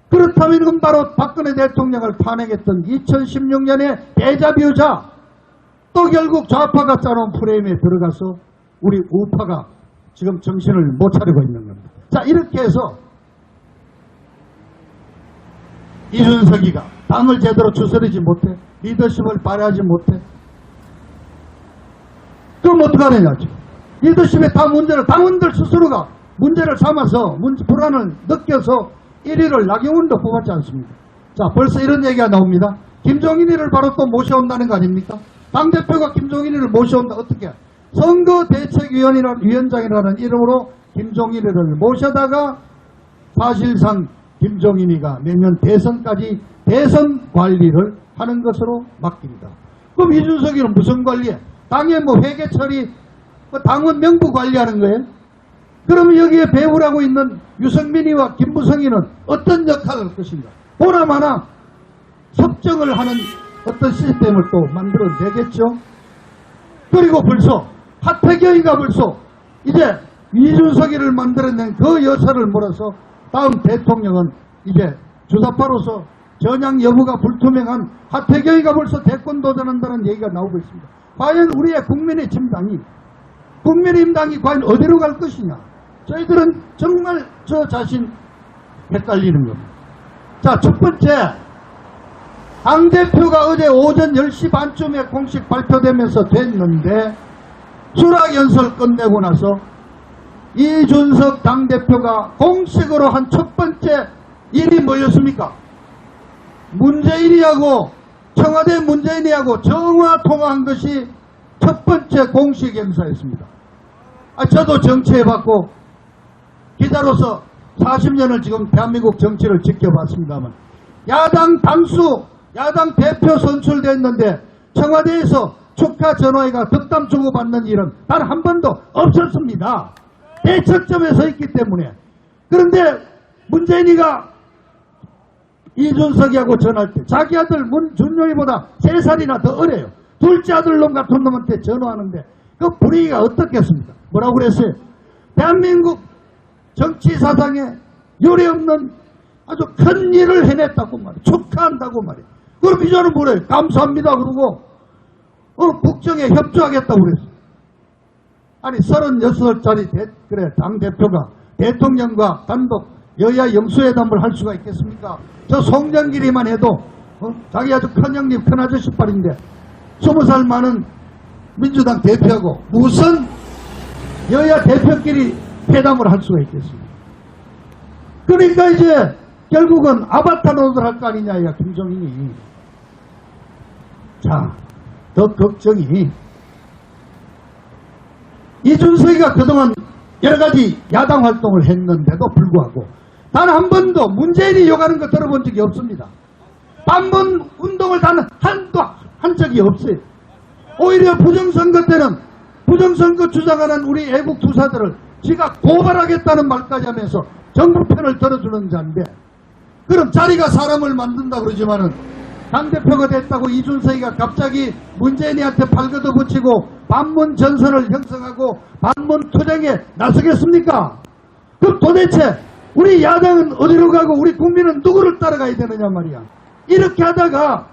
그렇다면 이건 바로 박근혜 대통령을 탄핵했던 2016년의 데자뷰자, 또 결국 좌파가 짜놓은 프레임에 들어가서 우리 우파가 지금 정신을 못 차리고 있는 겁니다. 자, 이렇게 해서 이준석이가 당을 제대로 추스르지 못해, 리더십을 발휘하지 못해. 그럼 어떡하느냐 지금. 리더십에 다 문제를 당원들 스스로가 문제를 삼아서 불안을 느껴서 1위를 나경원도 뽑았지 않습니까? 자, 벌써 이런 얘기가 나옵니다. 김종인이를 바로 또 모셔온다는 거 아닙니까? 당대표가 김종인이를 모셔온다. 어떻게? 선거대책위원장이라는 이름으로 김종인이를 모셔다가 사실상 김종인이가 내년 대선까지 대선 관리를 하는 것으로 맡깁니다. 그럼 이준석이는 무슨 관리해? 당의 뭐 회계 처리, 당원 명부 관리하는 거예요? 그러면 여기에 배우라고 있는 유승민이와 김무성이는 어떤 역할을 할 것인가? 보나마나 섭정을 하는 어떤 시스템을 또 만들어내겠죠. 그리고 벌써 하태경이가 벌써 이제 이준석이를 만들어낸 그 여사를 몰아서 다음 대통령은 이제 주사파로서 전향 여부가 불투명한 하태경이가 벌써 대권 도전한다는 얘기가 나오고 있습니다. 과연 우리의 국민의힘당이 과연 어디로 갈 것이냐? 저희들은 정말 저 자신 헷갈리는 겁니다. 자, 첫 번째, 당대표가 어제 오전 10시 반쯤에 공식 발표되면서 됐는데 수락연설 끝내고 나서 이준석 당대표가 공식으로 한 첫 번째 일이 뭐였습니까? 문재인이하고 청와대 문재인이하고 정화 통화한 것이 첫 번째 공식 행사였습니다. 저도 정치해봤고 기자로서 40년을 지금 대한민국 정치를 지켜봤습니다만 야당 당수, 야당 대표 선출됐는데 청와대에서 축하 전화회가 덕담 주고받는 일은 단 한 번도 없었습니다. 대척점에 서 있기 때문에. 그런데 문재인이가 이준석이하고 전화할 때 자기 아들 문준용이보다 3살이나 더 어려요. 둘째 아들놈 같은 놈한테 전화하는데 그 분위기가 어떻겠습니까? 뭐라고 그랬어요? 대한민국 정치사상에 유례없는 아주 큰 일을 해냈다고 말이에요. 축하한다고 말이에요. 그럼 이자는 뭐래요? 감사합니다. 그러고 국정에 협조하겠다고 그랬어요. 아니 36살짜리 당대표가 대통령과 단독 여야 영수회담을 할 수가 있겠습니까? 저 송정길이만 해도 자기 아주 큰 형님 큰 아저씨 빨인데 20살 많은 민주당 대표하고 무슨 여야 대표끼리 회담을 할 수가 있겠습니까? 그러니까 이제 결국은 아바타 노릇을 할 거 아니냐 이가 김종인이. 자, 더 걱정이 이준석이가 그동안 여러가지 야당 활동을 했는데도 불구하고 단 한 번도 문재인이 욕하는 거 들어본 적이 없습니다. 반문 운동을 단 한 적이 없어요. 오히려 부정선거 때는 부정선거 주장하는 우리 애국 투사들을 지가 고발하겠다는 말까지 하면서 정부 편을 들어주는 자인데, 그럼 자리가 사람을 만든다 그러지만은 당대표가 됐다고 이준석이가 갑자기 문재인이한테 팔 걷어붙이고 반문 전선을 형성하고 반문 투쟁에 나서겠습니까? 그럼 도대체 우리 야당은 어디로 가고 우리 국민은 누구를 따라가야 되느냐 말이야. 이렇게 하다가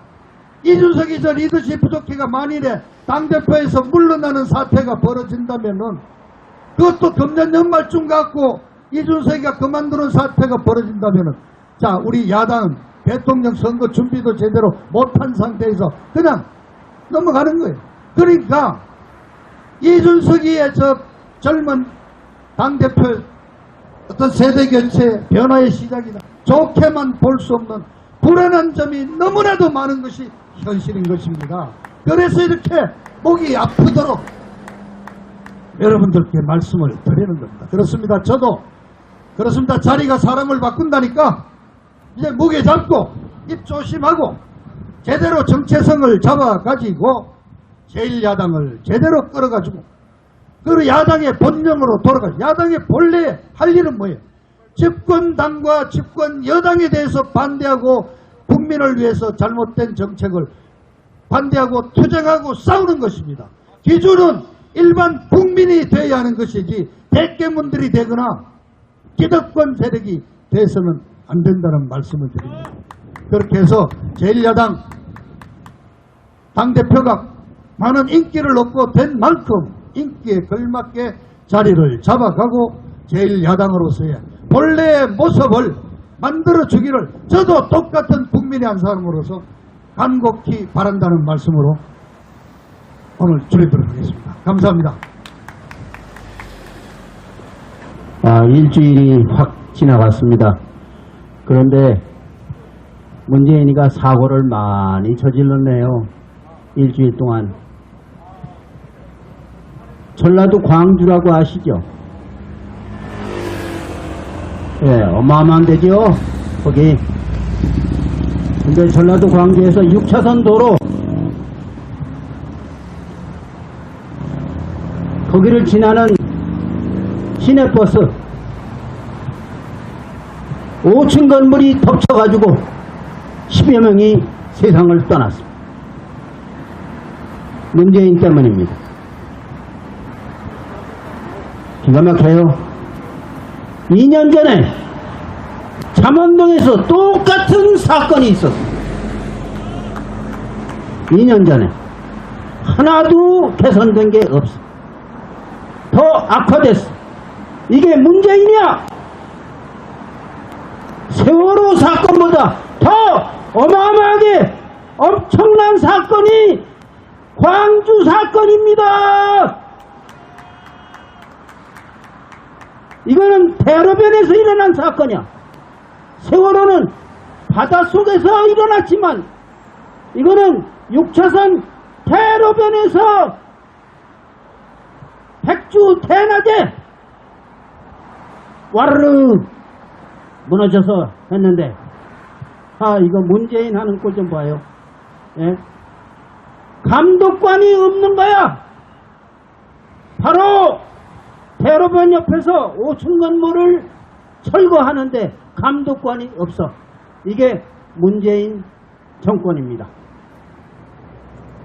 이준석이 저 리더십 부족해가 만일에 당대표에서 물러나는 사태가 벌어진다면은 그것도 금년 연말쯤 갖고 이준석이가 그만두는 사태가 벌어진다면은 자, 우리 야당은 대통령 선거 준비도 제대로 못한 상태에서 그냥 넘어가는 거예요. 그러니까 이준석이의 저 젊은 당대표 어떤 세대 교체 변화의 시작이다. 좋게만 볼 수 없는 불안한 점이 너무나도 많은 것이 현실인 것입니다. 그래서 이렇게 목이 아프도록 여러분들께 말씀을 드리는 겁니다. 그렇습니다. 저도 그렇습니다. 자리가 사람을 바꾼다니까 이제 무게 잡고 입 조심하고 제대로 정체성을 잡아가지고 제1야당을 제대로 끌어가지고 그리고 야당의 본령으로 돌아가. 야당의 본래 할 일은 뭐예요? 집권당과 집권 여당에 대해서 반대하고 국민을 위해서 잘못된 정책을 반대하고 투쟁하고 싸우는 것입니다. 기준은 일반 국민이 되어야 하는 것이지 대깨문들이 되거나 기득권 세력이 돼서는 안 된다는 말씀을 드립니다. 그렇게 해서 제1야당 당대표가 많은 인기를 얻고 된 만큼 인기에 걸맞게 자리를 잡아가고 제1야당으로서의 본래의 모습을 만들어주기를 저도 똑같은 국민의 한 사람으로서 간곡히 바란다는 말씀으로 오늘 줄이도록 하겠습니다. 감사합니다. 일주일이 확 지나갔습니다. 그런데 문재인이가 사고를 많이 저질렀네요. 일주일 동안. 전라도 광주라고 아시죠? 예, 어마어마한 데죠? 거기 근데 전라도 광주에서 6차선 도로 거기를 지나는 시내버스 5층 건물이 덮쳐가지고 10여 명이 세상을 떠났습니다. 문재인 때문입니다. 기가 막혀요. 2년 전에 잠원동에서 똑같은 사건이 있었습니다. 2년 전에 하나도 개선된 게 없어. 더 악화됐어. 이게 문재인이야. 세월호 사건보다 더 어마어마하게 엄청난 사건이 광주 사건입니다. 이거는 대로변에서 일어난 사건이야. 세월호는 바닷속에서 일어났지만 이거는 6차선 대로변에서 백주 대낮에 와르르 무너져서 했는데, 이거 문재인 하는 꼴 좀 봐요. 예? 감독관이 없는 거야. 바로 대로변 옆에서 5층 건물을 철거하는데 감독관이 없어. 이게 문재인 정권입니다.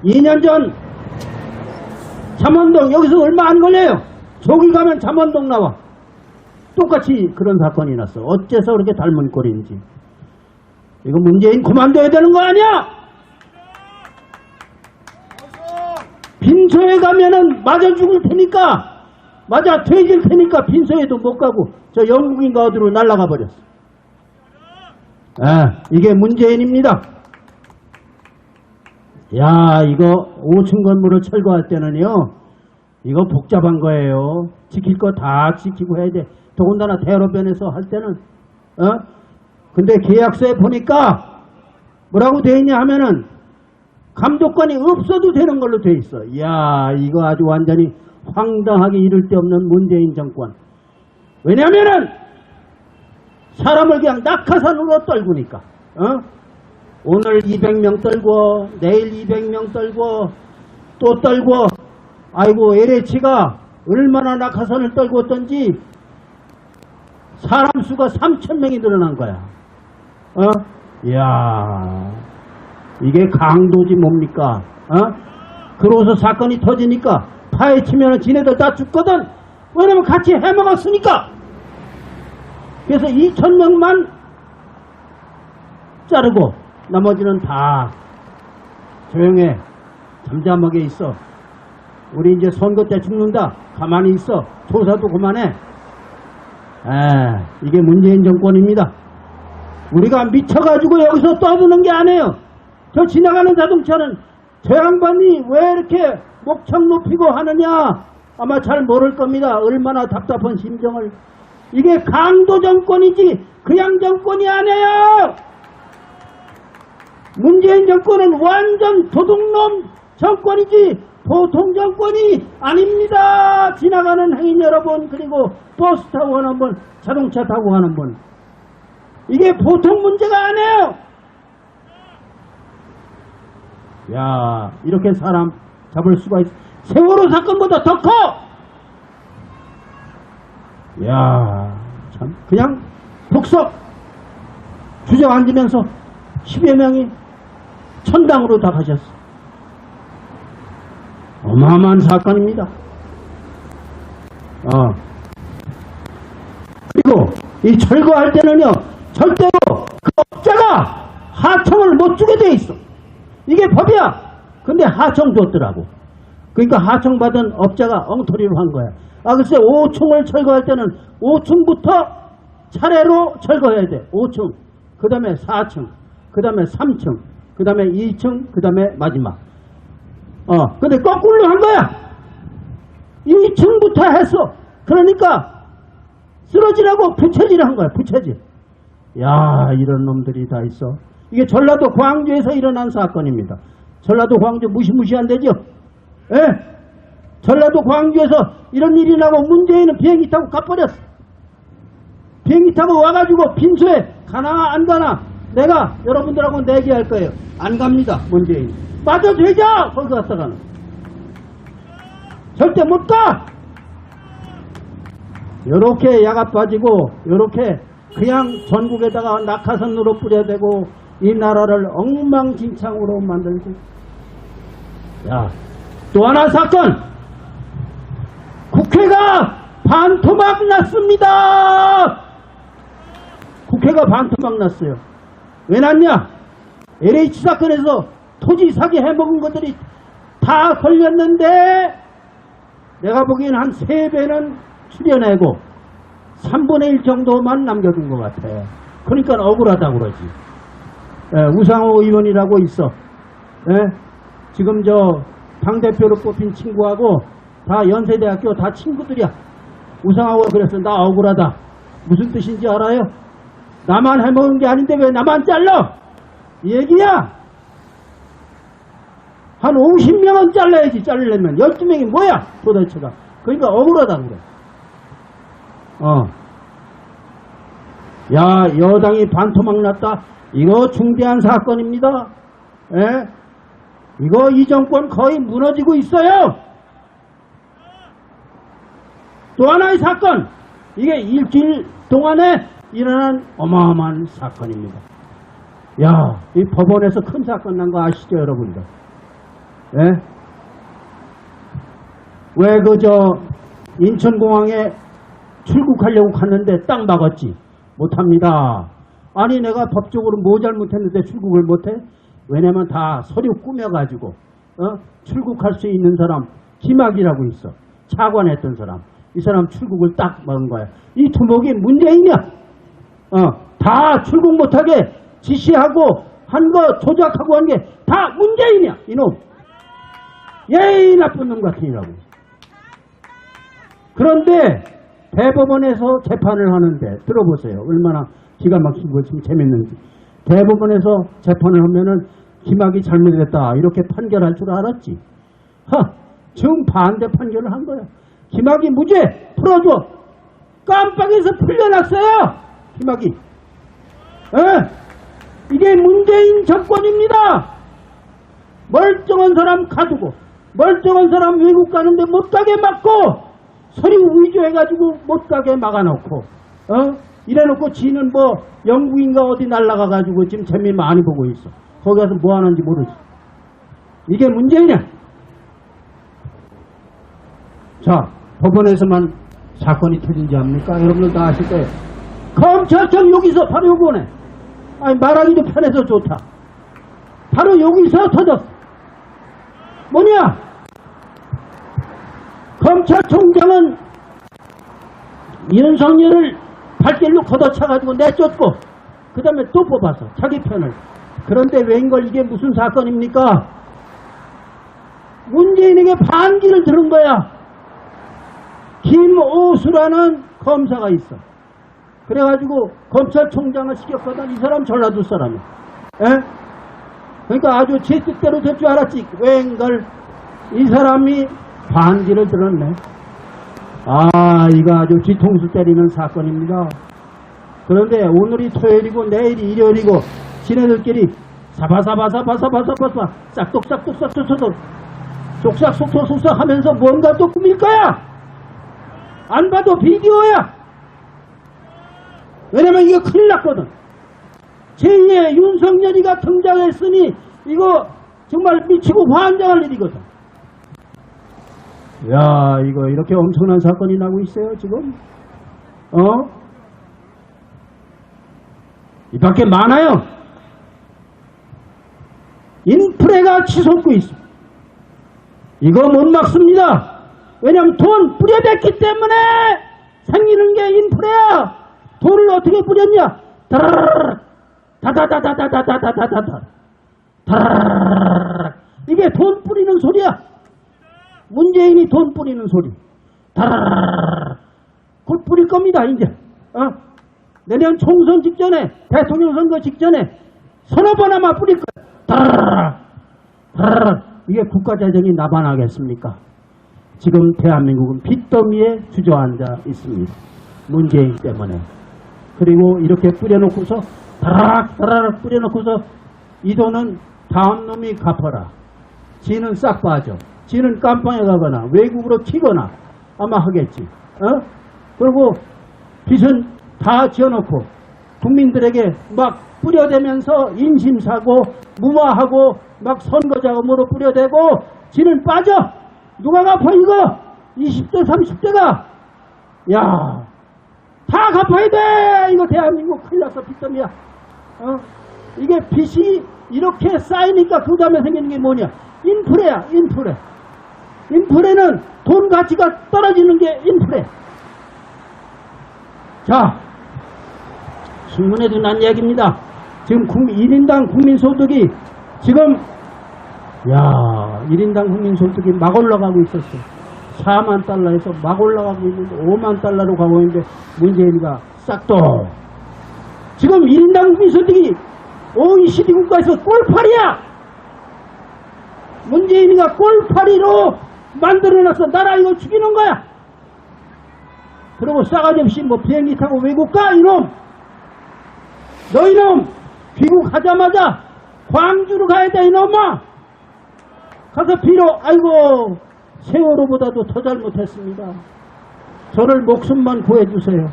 2년 전 잠원동, 여기서 얼마 안 걸려요. 저기 가면 잠원동 나와. 똑같이 그런 사건이 났어. 어째서 그렇게 닮은 꼴인지. 이거 문재인 그만둬야 되는 거 아니야? 빈소에 가면은 맞아 죽을 테니까, 맞아 퇴질 테니까 빈소에도 못 가고 저 영국인가 어디로 날아가 버렸어. 이게 문재인입니다. 야, 이거 5층 건물을 철거할 때는요, 이거 복잡한 거예요. 지킬 거 다 지키고 해야 돼. 더군다나 대로변에서 할 때는, 근데 계약서에 보니까 뭐라고 돼 있냐 하면은 감독관이 없어도 되는 걸로 돼 있어. 이야, 이거 아주 완전히 황당하게 이를 데 없는 문재인 정권. 왜냐면은 사람을 그냥 낙하산으로 떨구니까. 오늘 200명 떨고 내일 200명 떨고 또 떨고, 아이고 LH가 얼마나 낙하산을 떨고 있던지 사람 수가 3,000명이 늘어난 거야. 이야, 이게 강도지 뭡니까? 그러고서 사건이 터지니까 파헤치면 지네들 다 죽거든. 왜냐면 같이 해먹었으니까. 그래서 2,000명만 자르고 나머지는 다 조용해, 잠잠하게 있어. 우리 이제 선거 때 죽는다, 가만히 있어, 조사도 그만해. 이게 문재인 정권입니다. 우리가 미쳐가지고 여기서 떠드는 게 아니에요. 저 지나가는 자동차는 저 양반이 왜 이렇게 목청 높이고 하느냐 아마 잘 모를 겁니다. 얼마나 답답한 심정을. 이게 강도 정권이지 그냥 정권이 아니에요. 문재인 정권은 완전 도둑놈 정권이지 보통 정권이 아닙니다. 지나가는 행인 여러분, 그리고 버스 타고 가는 분, 자동차 타고 가는 분, 이게 보통 문제가 아니에요. 야, 이렇게 사람 잡을 수가 있어. 세월호 사건보다 더 커. 야, 참 그냥 폭석 주저앉으면서 10여 명이 천당으로 다 가셨어. 어마어마한 사건입니다. 그리고 이 철거할 때는요, 절대로 그 업자가 하청을 못 주게 돼 있어. 이게 법이야. 근데 하청 줬더라고. 그러니까 하청 받은 업자가 엉터리로 한 거야. 글쎄 5층을 철거할 때는 5층부터 차례로 철거해야 돼. 5층, 그 다음에 4층, 그 다음에 3층, 그 다음에 2층, 그 다음에 마지막. 근데 거꾸로 한 거야. 2층부터 했어. 그러니까 쓰러지라고 부채질 한 거야. 부채질. 야, 이런 놈들이 다 있어. 이게 전라도 광주에서 일어난 사건입니다. 전라도 광주 무시무시한 데죠. 예? 전라도 광주에서 이런 일이 나고 문재인은 비행기 타고 가버렸어. 비행기 타고 와가지고 빈소에 가나 안 가나 내가 여러분들하고 내기할 거예요. 안 갑니다. 문재인. 빠져되자! 거기 갔다가는. 절대 못 가! 요렇게 야가 빠지고 요렇게 그냥 전국에다가 낙하산으로 뿌려대고 이 나라를 엉망진창으로 만들고. 야, 또 하나 사건! 국회가 반토막 났습니다! 국회가 반토막 났어요. 왜 났냐? LH 사건에서 토지 사기 해먹은 것들이 다 걸렸는데 내가 보기엔 한 3배는 줄여내고 3분의 1 정도만 남겨둔 것 같아. 그러니까 억울하다고 그러지. 우상호 의원이라고 있어. 지금 저 당대표로 뽑힌 친구하고 다 연세대학교 다 친구들이야. 우상호가 그랬어. 나 억울하다. 무슨 뜻인지 알아요? 나만 해먹은 게 아닌데 왜 나만 잘라? 이 얘기야. 한 50명은 잘라야지. 자르려면 12명이 뭐야 도대체가. 그러니까 억울하다고 그래. 야, 여당이 반토막 났다. 이거 중대한 사건입니다. 이거 이 정권 거의 무너지고 있어요. 또 하나의 사건. 이게 일주일 동안에 일어난 어마어마한 사건입니다. 야, 이 법원에서 큰 사건 난 거 아시죠, 여러분들? 왜 인천공항에 출국하려고 갔는데 딱 막았지? 못합니다. 아니, 내가 법적으로 뭐 잘못했는데 출국을 못해? 왜냐면 다 서류 꾸며가지고, 출국할 수 있는 사람, 김학이라고 있어. 차관했던 사람. 이 사람 출국을 딱 막은 거야. 이 두목이 문재인이야. 다 출국 못하게 지시하고 한 거 조작하고 한 게 다 문재인이야. 이놈. 예의 나쁜 놈 같으니라고. 그런데 대법원에서 재판을 하는데 들어보세요. 얼마나 기가 막히고 지금 재밌는지. 대법원에서 재판을 하면은 김학이 잘못했다 이렇게 판결할 줄 알았지. 지금 반대 판결을 한 거야. 김학이 무죄 풀어줘. 깜빡해서 풀려났어요. 김학이. 이게 문재인 정권입니다. 멀쩡한 사람 가두고 멀쩡한 사람 외국 가는데 못 가게 막고 서류 위조해가지고 못 가게 막아놓고 이래놓고 지는 뭐 영국인가 어디 날라가가지고 지금 재미 많이 보고 있어. 거기 가서 뭐 하는지 모르지. 이게 문제냐? 자, 법원에서만 사건이 터진지 압니까? 여러분들 다 아실 거예요. 검찰청 여기서 바로 요거네. 아니, 말하기도 편해서 좋다. 바로 여기서 터졌어. 뭐냐? 검찰총장은 윤석열을 발길로 걷어차가지고 내쫓고 그 다음에 또 뽑아서 자기 편을. 그런데 웬걸 이게 무슨 사건입니까? 문재인에게 반기를 들은 거야. 김오수라는 검사가 있어. 그래가지고 검찰총장을 시켰거든. 이 사람 전라도 사람이야. 그러니까 아주 제 뜻대로 될 줄 알았지. 웬걸 이 사람이 반기를 들었네. 이거 아주 뒤통수 때리는 사건입니다. 그런데 오늘이 토요일이고 내일이 일요일이고 지네들끼리 사바사바사바사바사바사 싹둑싹둑싹둑싹둑 쏙싹쏙쏙쏙 하면서 뭔가 또 꾸밀 거야. 안 봐도 비디오야. 왜냐면 이거 큰일 났거든. 제2의 윤석열이가 등장했으니 이거 정말 미치고 환장할 일이거든. 야, 이거 이렇게 엄청난 사건이 나고 있어요 지금. 이 밖에 많아요. 인프레가 치솟고 있어. 이거 못 막습니다. 왜냐면 돈 뿌려댔기 때문에 생기는 게 인프레야. 돈을 어떻게 뿌렸냐? 다다다다다다다다다다다. 이게 돈 뿌리는 소리야. 문재인이 돈 뿌리는 소리. 곧 뿌릴 겁니다 이제. 내년 총선 직전에, 대통령 선거 직전에 서너 번 아마 뿌릴 거야. 이게 국가재정이 나반하겠습니까? 지금 대한민국은 빚더미에 주저앉아 있습니다. 문재인 때문에. 그리고 이렇게 뿌려놓고서 다라락 뿌려놓고서 이 돈은 다음 놈이 갚아라. 지는 싹 빠져. 지는 깜빵에 가거나 외국으로 튀거나 아마 하겠지. 그리고 빚은 다 지어놓고 국민들에게 막 뿌려대면서 인심사고 무마하고 막 선거자금으로 뿌려대고 지는 빠져. 누가 갚아 이거? 20대 30대가 야, 다 갚아야 돼. 이거 대한민국 큰일 났어. 빚더미야. 이게 빚이 이렇게 쌓이니까 그 다음에 생기는 게 뭐냐? 인플레야. 인플레. 인플레는 돈 가치가 떨어지는 게 인플레. 자, 신문에도 난 얘기입니다. 지금 1인당 국민소득이 지금 1인당 국민소득이 막 올라가고 있었어. 4만 달러에서 막 올라가고 있는데 5만 달러로 가고 있는데 문재인이가 싹도 지금 1인당 국민소득이 OECD 국가에서 꼴파리야. 문재인이가 꼴파리로 만들어놨어. 나라 이거 죽이는 거야. 그리고 싸가지 없이 뭐 비행기 타고 외국 가 이놈. 너 이놈 귀국하자마자 광주로 가야 돼 이놈아. 가서 비로 아이고 세월호보다도 더 잘못했습니다. 저를 목숨만 구해주세요.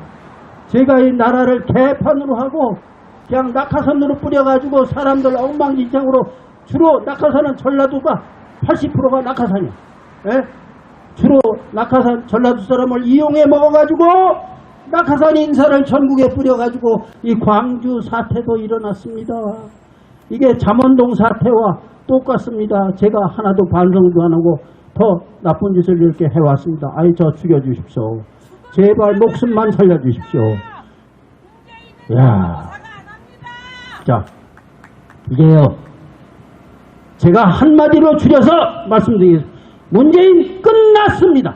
제가 이 나라를 개판으로 하고 그냥 낙하산으로 뿌려가지고 사람들 엉망진창으로 주로 낙하산은 전라도가 80%가 낙하산이야. 예? 주로 낙하산 전라도 사람을 이용해 먹어가지고 낙하산 인사를 전국에 뿌려가지고 이 광주 사태도 일어났습니다. 이게 잠원동 사태와 똑같습니다. 제가 하나도 반성도 안 하고 더 나쁜 짓을 이렇게 해왔습니다. 아이 저 죽여주십시오. 제발 목숨만 살려주십시오. 야, 자 이게요. 제가 한마디로 줄여서 말씀드리겠습니다. 문재인 끝났습니다.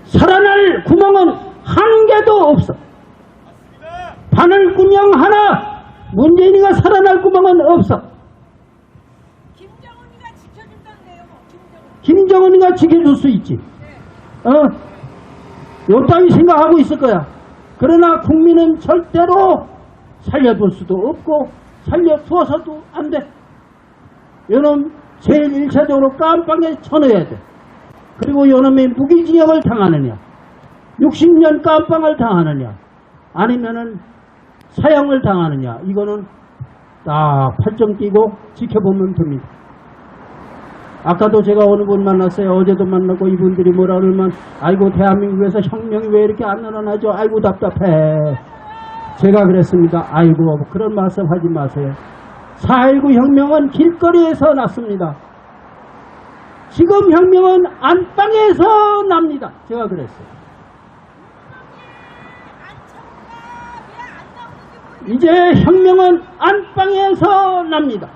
살아날 구멍은 한 개도 없어. 바늘구멍 하나 문재인이가 살아날 구멍은 없어. 김정은이가 지켜준다는데요. 김정은이가 지켜줄 수 있지. 요 따위 생각하고 있을 거야. 그러나 국민은 절대로 살려둘 수도 없고 살려두어서도 안 돼. 요놈 제일 1차적으로 깜빵에 쳐넣어야 돼. 그리고 요놈이 무기징역을 당하느냐 60년 깜빵을 당하느냐 아니면은 사형을 당하느냐 이거는 딱 팔짱 끼고 지켜보면 됩니다. 아까도 제가 어느 분 만났어요. 어제도 만나고 이분들이 뭐라 그러면 아이고 대한민국에서 혁명이 왜 이렇게 안 일어나죠. 아이고 답답해. 제가 그랬습니다. 아이고 그런 말씀 하지 마세요. 4.19 혁명은 길거리에서 났습니다. 지금 혁명은 안방에서 납니다. 제가 그랬어요. 이제 혁명은 안방에서 납니다.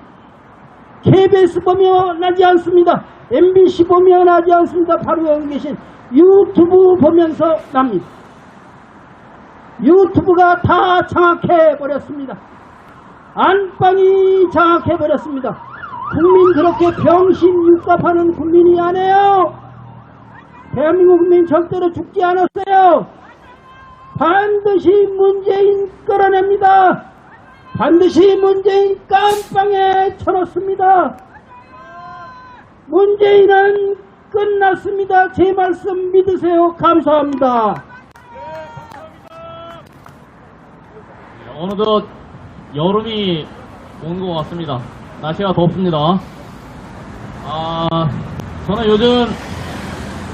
KBS 보면 나지 않습니다. MBC 보면 나지 않습니다. 바로 여기 계신 유튜브 보면서 납니다. 유튜브가 다 장악해버렸습니다. 안방이 장악해버렸습니다. 국민 그렇게 병신 육갑하는 국민이 아니에요. 대한민국 국민 절대로 죽지 않았어요. 반드시 문재인 끌어냅니다. 반드시 문재인 깜빵에 쳐넣습니다. 문재인은 끝났습니다. 제 말씀 믿으세요. 감사합니다. 어느덧 여름이 온 것 같습니다. 날씨가 덥습니다. 저는 요즘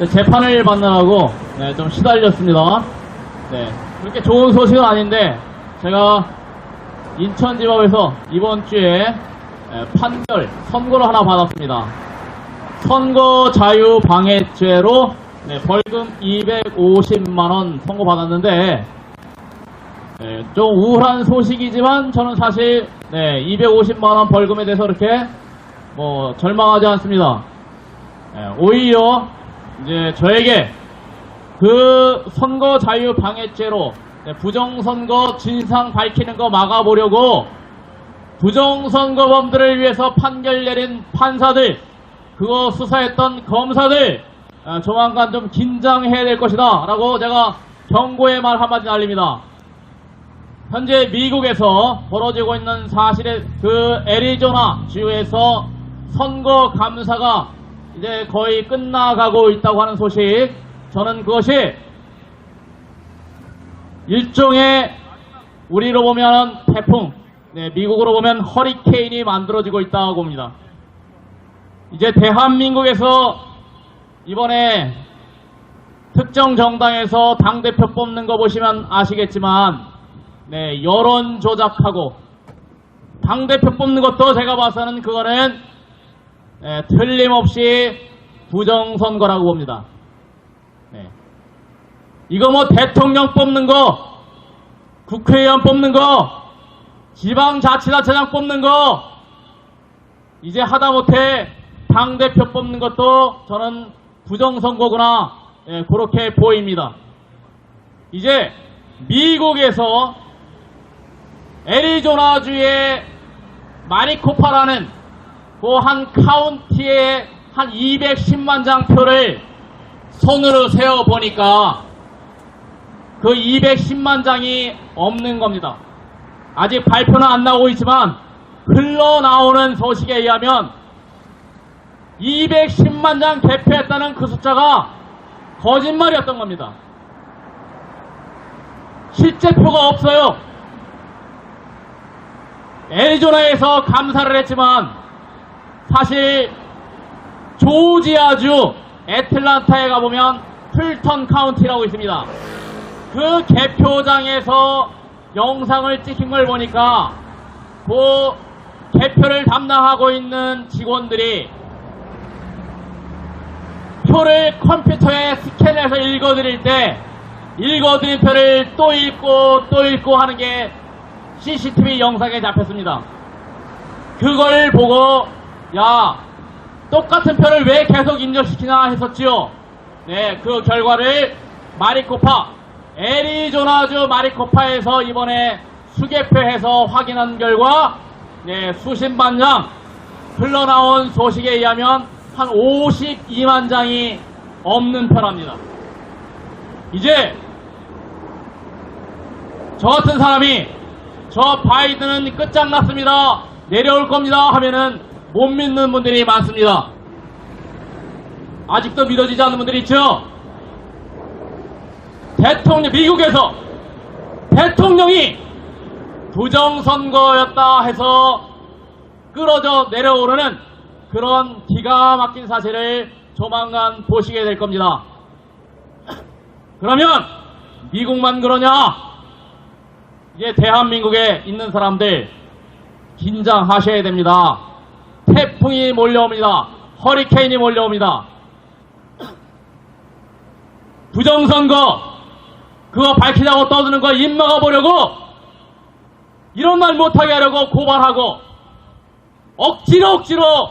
재판을 받느라고 좀 시달렸습니다. 그렇게 좋은 소식은 아닌데 제가 인천지법에서 이번 주에 판결, 선고를 하나 받았습니다. 선거자유방해죄로 벌금 250만원 선고받았는데 좀 우울한 소식이지만 저는 사실 250만원 벌금에 대해서 그렇게 절망하지 않습니다. 오히려 이제 저에게 그 선거자유방해죄로 부정선거 진상 밝히는 거 막아보려고 부정선거범들을 위해서 판결 내린 판사들, 그거 수사했던 검사들 조만간 좀 긴장해야 될 것이다 라고 제가 경고의 말 한마디 날립니다. 현재 미국에서 벌어지고 있는 사실의 그 애리조나 주에서 선거 감사가 이제 거의 끝나가고 있다고 하는 소식, 저는 그것이 일종의 우리로 보면 태풍, 미국으로 보면 허리케인이 만들어지고 있다고 봅니다. 이제 대한민국에서 이번에 특정 정당에서 당대표 뽑는 거 보시면 아시겠지만, 여론 조작하고 당대표 뽑는 것도 제가 봐서는 그거는 틀림없이 부정선거라고 봅니다. 이거 뭐 대통령 뽑는 거, 국회의원 뽑는 거, 지방자치단체장 뽑는 거, 이제 하다못해 당대표 뽑는 것도 저는 부정선거구나, 그렇게 보입니다. 이제 미국에서 애리조나주의 마리코파라는 그 한 카운티에 한 210만 장 표를 손으로 세어보니까 그 210만 장이 없는 겁니다. 아직 발표는 안 나오고 있지만 흘러나오는 소식에 의하면 210만 장 개표했다는 그 숫자가 거짓말이었던 겁니다. 실제 표가 없어요. 애리조나에서 감사를 했지만 사실 조지아주 애틀란타에 가보면 풀턴 카운티라고 있습니다. 그 개표장에서 영상을 찍힌 걸 보니까 그 개표를 담당하고 있는 직원들이 표를 컴퓨터에 스캔해서 읽어드릴 때 읽어드린 표를 또 읽고 하는 게 CCTV 영상에 잡혔습니다. 그걸 보고 야, 똑같은 표를 왜 계속 입력시키나 했었지요. 그 결과를 마리코파, 애리조나주 마리코파에서 이번에 수개표해서 확인한 결과 수십만 장 흘러나온 소식에 의하면 한 52만 장이 없는 표랍니다. 이제 저 같은 사람이 저 바이든은 끝장났습니다, 내려올 겁니다 하면은 못 믿는 분들이 많습니다. 아직도 믿어지지 않는 분들이 있죠. 미국에서 대통령이 부정선거였다 해서 끌어져 내려오르는 그런 기가 막힌 사실을 조만간 보시게 될 겁니다. 그러면 미국만 그러냐? 이제 대한민국에 있는 사람들 긴장하셔야 됩니다. 태풍이 몰려옵니다. 허리케인이 몰려옵니다. 부정선거 그거 밝히자고 떠드는 거 입 막아보려고, 이런 말 못하게 하려고 고발하고 억지로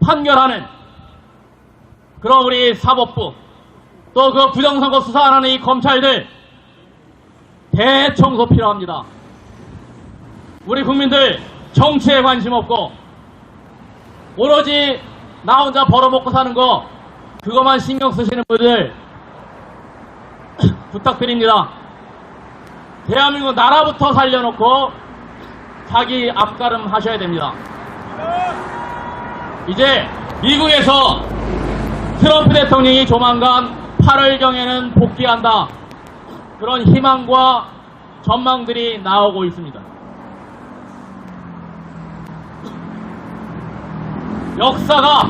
판결하는 그런 우리 사법부, 또 그 부정선거 수사 안 하는 이 검찰들 대청소 필요합니다. 우리 국민들 정치에 관심 없고 오로지 나 혼자 벌어먹고 사는 거 그것만 신경 쓰시는 분들 부탁드립니다. 대한민국 나라부터 살려놓고 자기 앞가름 하셔야 됩니다. 이제 미국에서 트럼프 대통령이 조만간 8월경에는 복귀한다, 그런 희망과 전망들이 나오고 있습니다. 역사가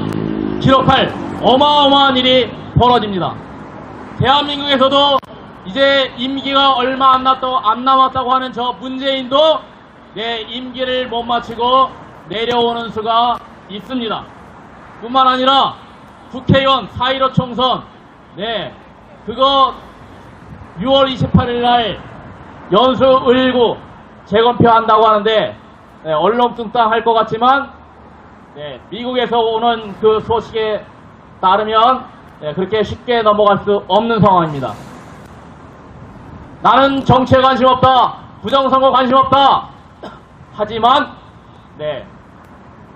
기록할 어마어마한 일이 벌어집니다. 대한민국에서도 이제 임기가 얼마 안 남았다고 하는 저 문재인도 임기를 못 마치고 내려오는 수가 있습니다. 뿐만 아니라 국회의원 4.15 총선, 그거 6월 28일 날 연수 을구 재검표 한다고 하는데 얼렁뚱땅 할 것 같지만 미국에서 오는 그 소식에 따르면 그렇게 쉽게 넘어갈 수 없는 상황입니다. 나는 정치에 관심 없다, 부정선거 관심 없다 하지만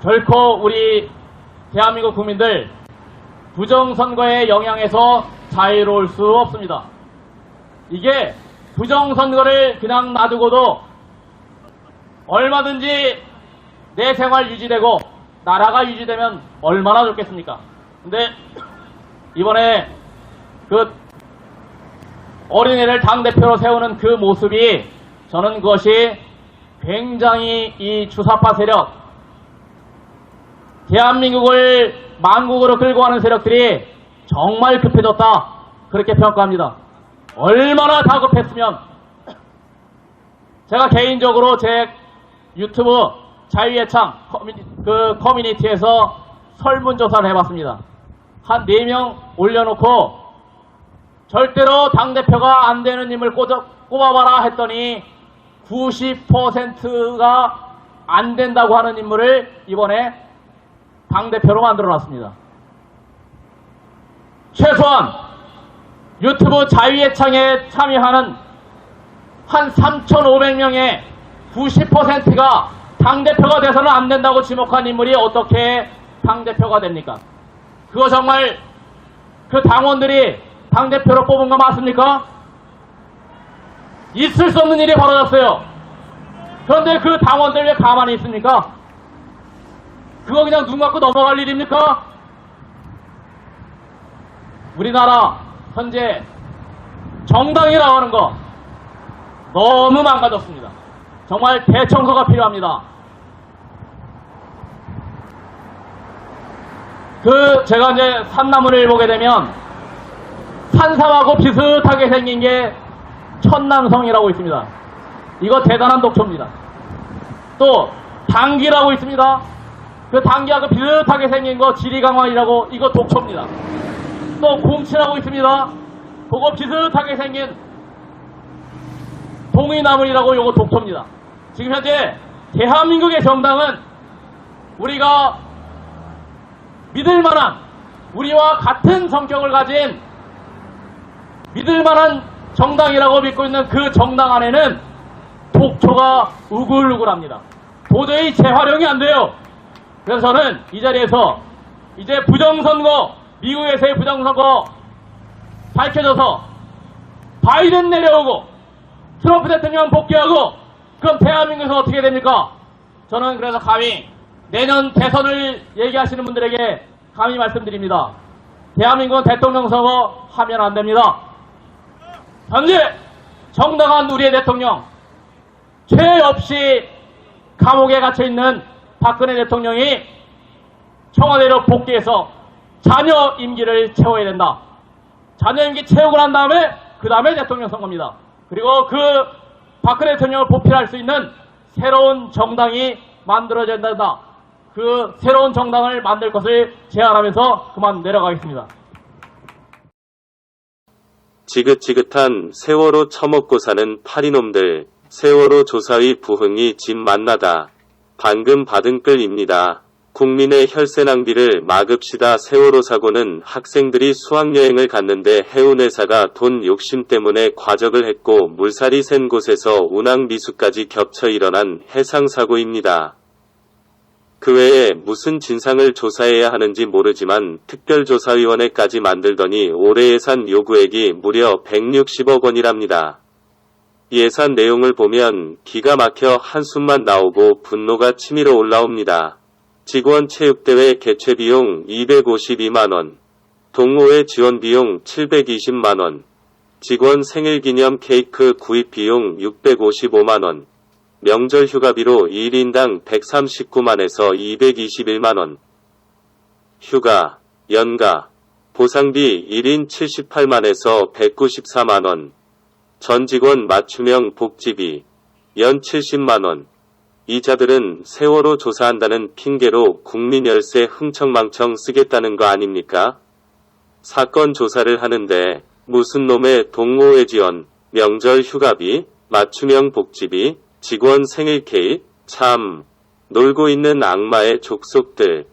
결코 우리 대한민국 국민들 부정선거의 영향에서 자유로울 수 없습니다. 이게 부정선거를 그냥 놔두고도 얼마든지 내 생활 유지되고 나라가 유지되면 얼마나 좋겠습니까? 근데 이번에 그 어린애를 당대표로 세우는 그 모습이 저는 그것이 굉장히 이 주사파 세력, 대한민국을 망국으로 끌고 가는 세력들이 정말 급해졌다. 그렇게 평가합니다. 얼마나 다급했으면 제가 개인적으로 제 유튜브 자유의 창 커뮤니티에서 설문조사를 해봤습니다. 한 4명 올려놓고 절대로 당대표가 안 되는 인물 꼽아봐라 했더니 90%가 안 된다고 하는 인물을 이번에 당대표로 만들어놨습니다. 최소한 유튜브 자유의 창에 참여하는 한 3,500명의 90%가 당대표가 돼서는 안 된다고 지목한 인물이 어떻게 당대표가 됩니까? 그거 정말 그 당원들이 당대표로 뽑은 거 맞습니까? 있을 수 없는 일이 벌어졌어요. 그런데 그 당원들 왜 가만히 있습니까? 그거 그냥 눈 감고 넘어갈 일입니까? 우리나라 현재 정당이라고 하는 거 너무 망가졌습니다. 정말 대청소가 필요합니다. 제가 이제 산나물을 보게 되면 산삼하고 비슷하게 생긴 게 천남성이라고 있습니다. 이거 대단한 독초입니다. 또 당기라고 있습니다. 그 당기하고 비슷하게 생긴 거 지리강황이라고 이거 독초입니다. 또 공치라고 있습니다. 그거 비슷하게 생긴 동의나물이라고 이거 독초입니다. 지금 현재 대한민국의 정당은 우리가 믿을만한, 우리와 같은 성격을 가진 믿을만한 정당이라고 믿고 있는 그 정당 안에는 독초가 우글우글합니다. 도저히 재활용이 안 돼요. 그래서 저는 이 자리에서 이제 부정선거, 미국에서의 부정선거 밝혀져서 바이든 내려오고 트럼프 대통령 복귀하고 그럼 대한민국에서 어떻게 됩니까? 저는 그래서 감히 내년 대선을 얘기하시는 분들에게 감히 말씀드립니다. 대한민국은 대통령 선거 하면 안 됩니다. 현재 정당한 우리의 대통령, 죄 없이 감옥에 갇혀있는 박근혜 대통령이 청와대로 복귀해서 자녀 임기를 채워야 된다. 자녀 임기 채우고 난 다음에 그 다음에 대통령 선거입니다. 그리고 그 박근혜 대통령을 보필할 수 있는 새로운 정당이 만들어져야 된다. 그 새로운 정당을 만들 것을 제안하면서 그만 내려가겠습니다. 지긋지긋한 세월호 처먹고 사는 파리놈들, 세월호 조사의 부흥이 집 만나다. 방금 받은 글입니다. 국민의 혈세 낭비를 막읍시다. 세월호 사고는 학생들이 수학여행을 갔는데 해운회사가 돈 욕심 때문에 과적을 했고 물살이 센 곳에서 운항미수까지 겹쳐 일어난 해상사고입니다. 그 외에 무슨 진상을 조사해야 하는지 모르지만 특별조사위원회까지 만들더니 올해 예산 요구액이 무려 160억 원이랍니다. 예산 내용을 보면 기가 막혀 한숨만 나오고 분노가 치밀어 올라옵니다. 직원 체육대회 개최비용 252만원, 동호회 지원비용 720만원, 직원 생일기념 케이크 구입비용 655만원, 명절 휴가비로 1인당 139만에서 221만원, 휴가, 연가, 보상비 1인 78만에서 194만원, 전 직원 맞춤형 복지비, 연 70만원, 이자들은 세월호 조사한다는 핑계로 국민 열세 흥청망청 쓰겠다는 거 아닙니까? 사건 조사를 하는데 무슨 놈의 동호회 지원, 명절 휴가비, 맞춤형 복지비, 직원 생일 케이크, 참 놀고 있는 악마의 족속들.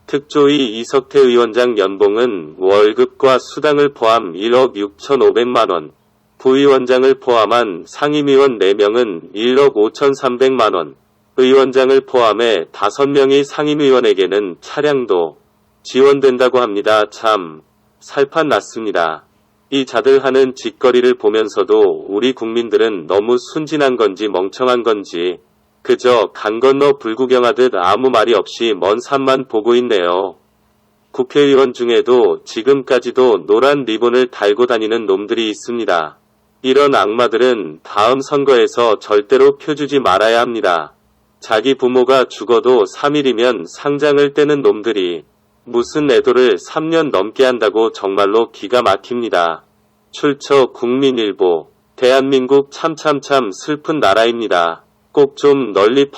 특조위 이석태 위원장 연봉은 월급과 수당을 포함 1억 6,500만원, 부위원장을 포함한 상임위원 4명은 1억 5,300만원, 의원장을 포함해 5명이 상임위원에게는 차량도 지원된다고 합니다. 참 살판 났습니다. 이 자들 하는 짓거리를 보면서도 우리 국민들은 너무 순진한 건지 멍청한 건지 그저 강 건너 불구경하듯 아무 말이 없이 먼 산만 보고 있네요. 국회의원 중에도 지금까지도 노란 리본을 달고 다니는 놈들이 있습니다. 이런 악마들은 다음 선거에서 절대로 표주지 말아야 합니다. 자기 부모가 죽어도 3일이면 상장을 떼는 놈들이 무슨 애도를 3년 넘게 한다고 정말로 기가 막힙니다. 출처 국민일보. 대한민국 참참참 슬픈 나라입니다. 꼭 좀 널리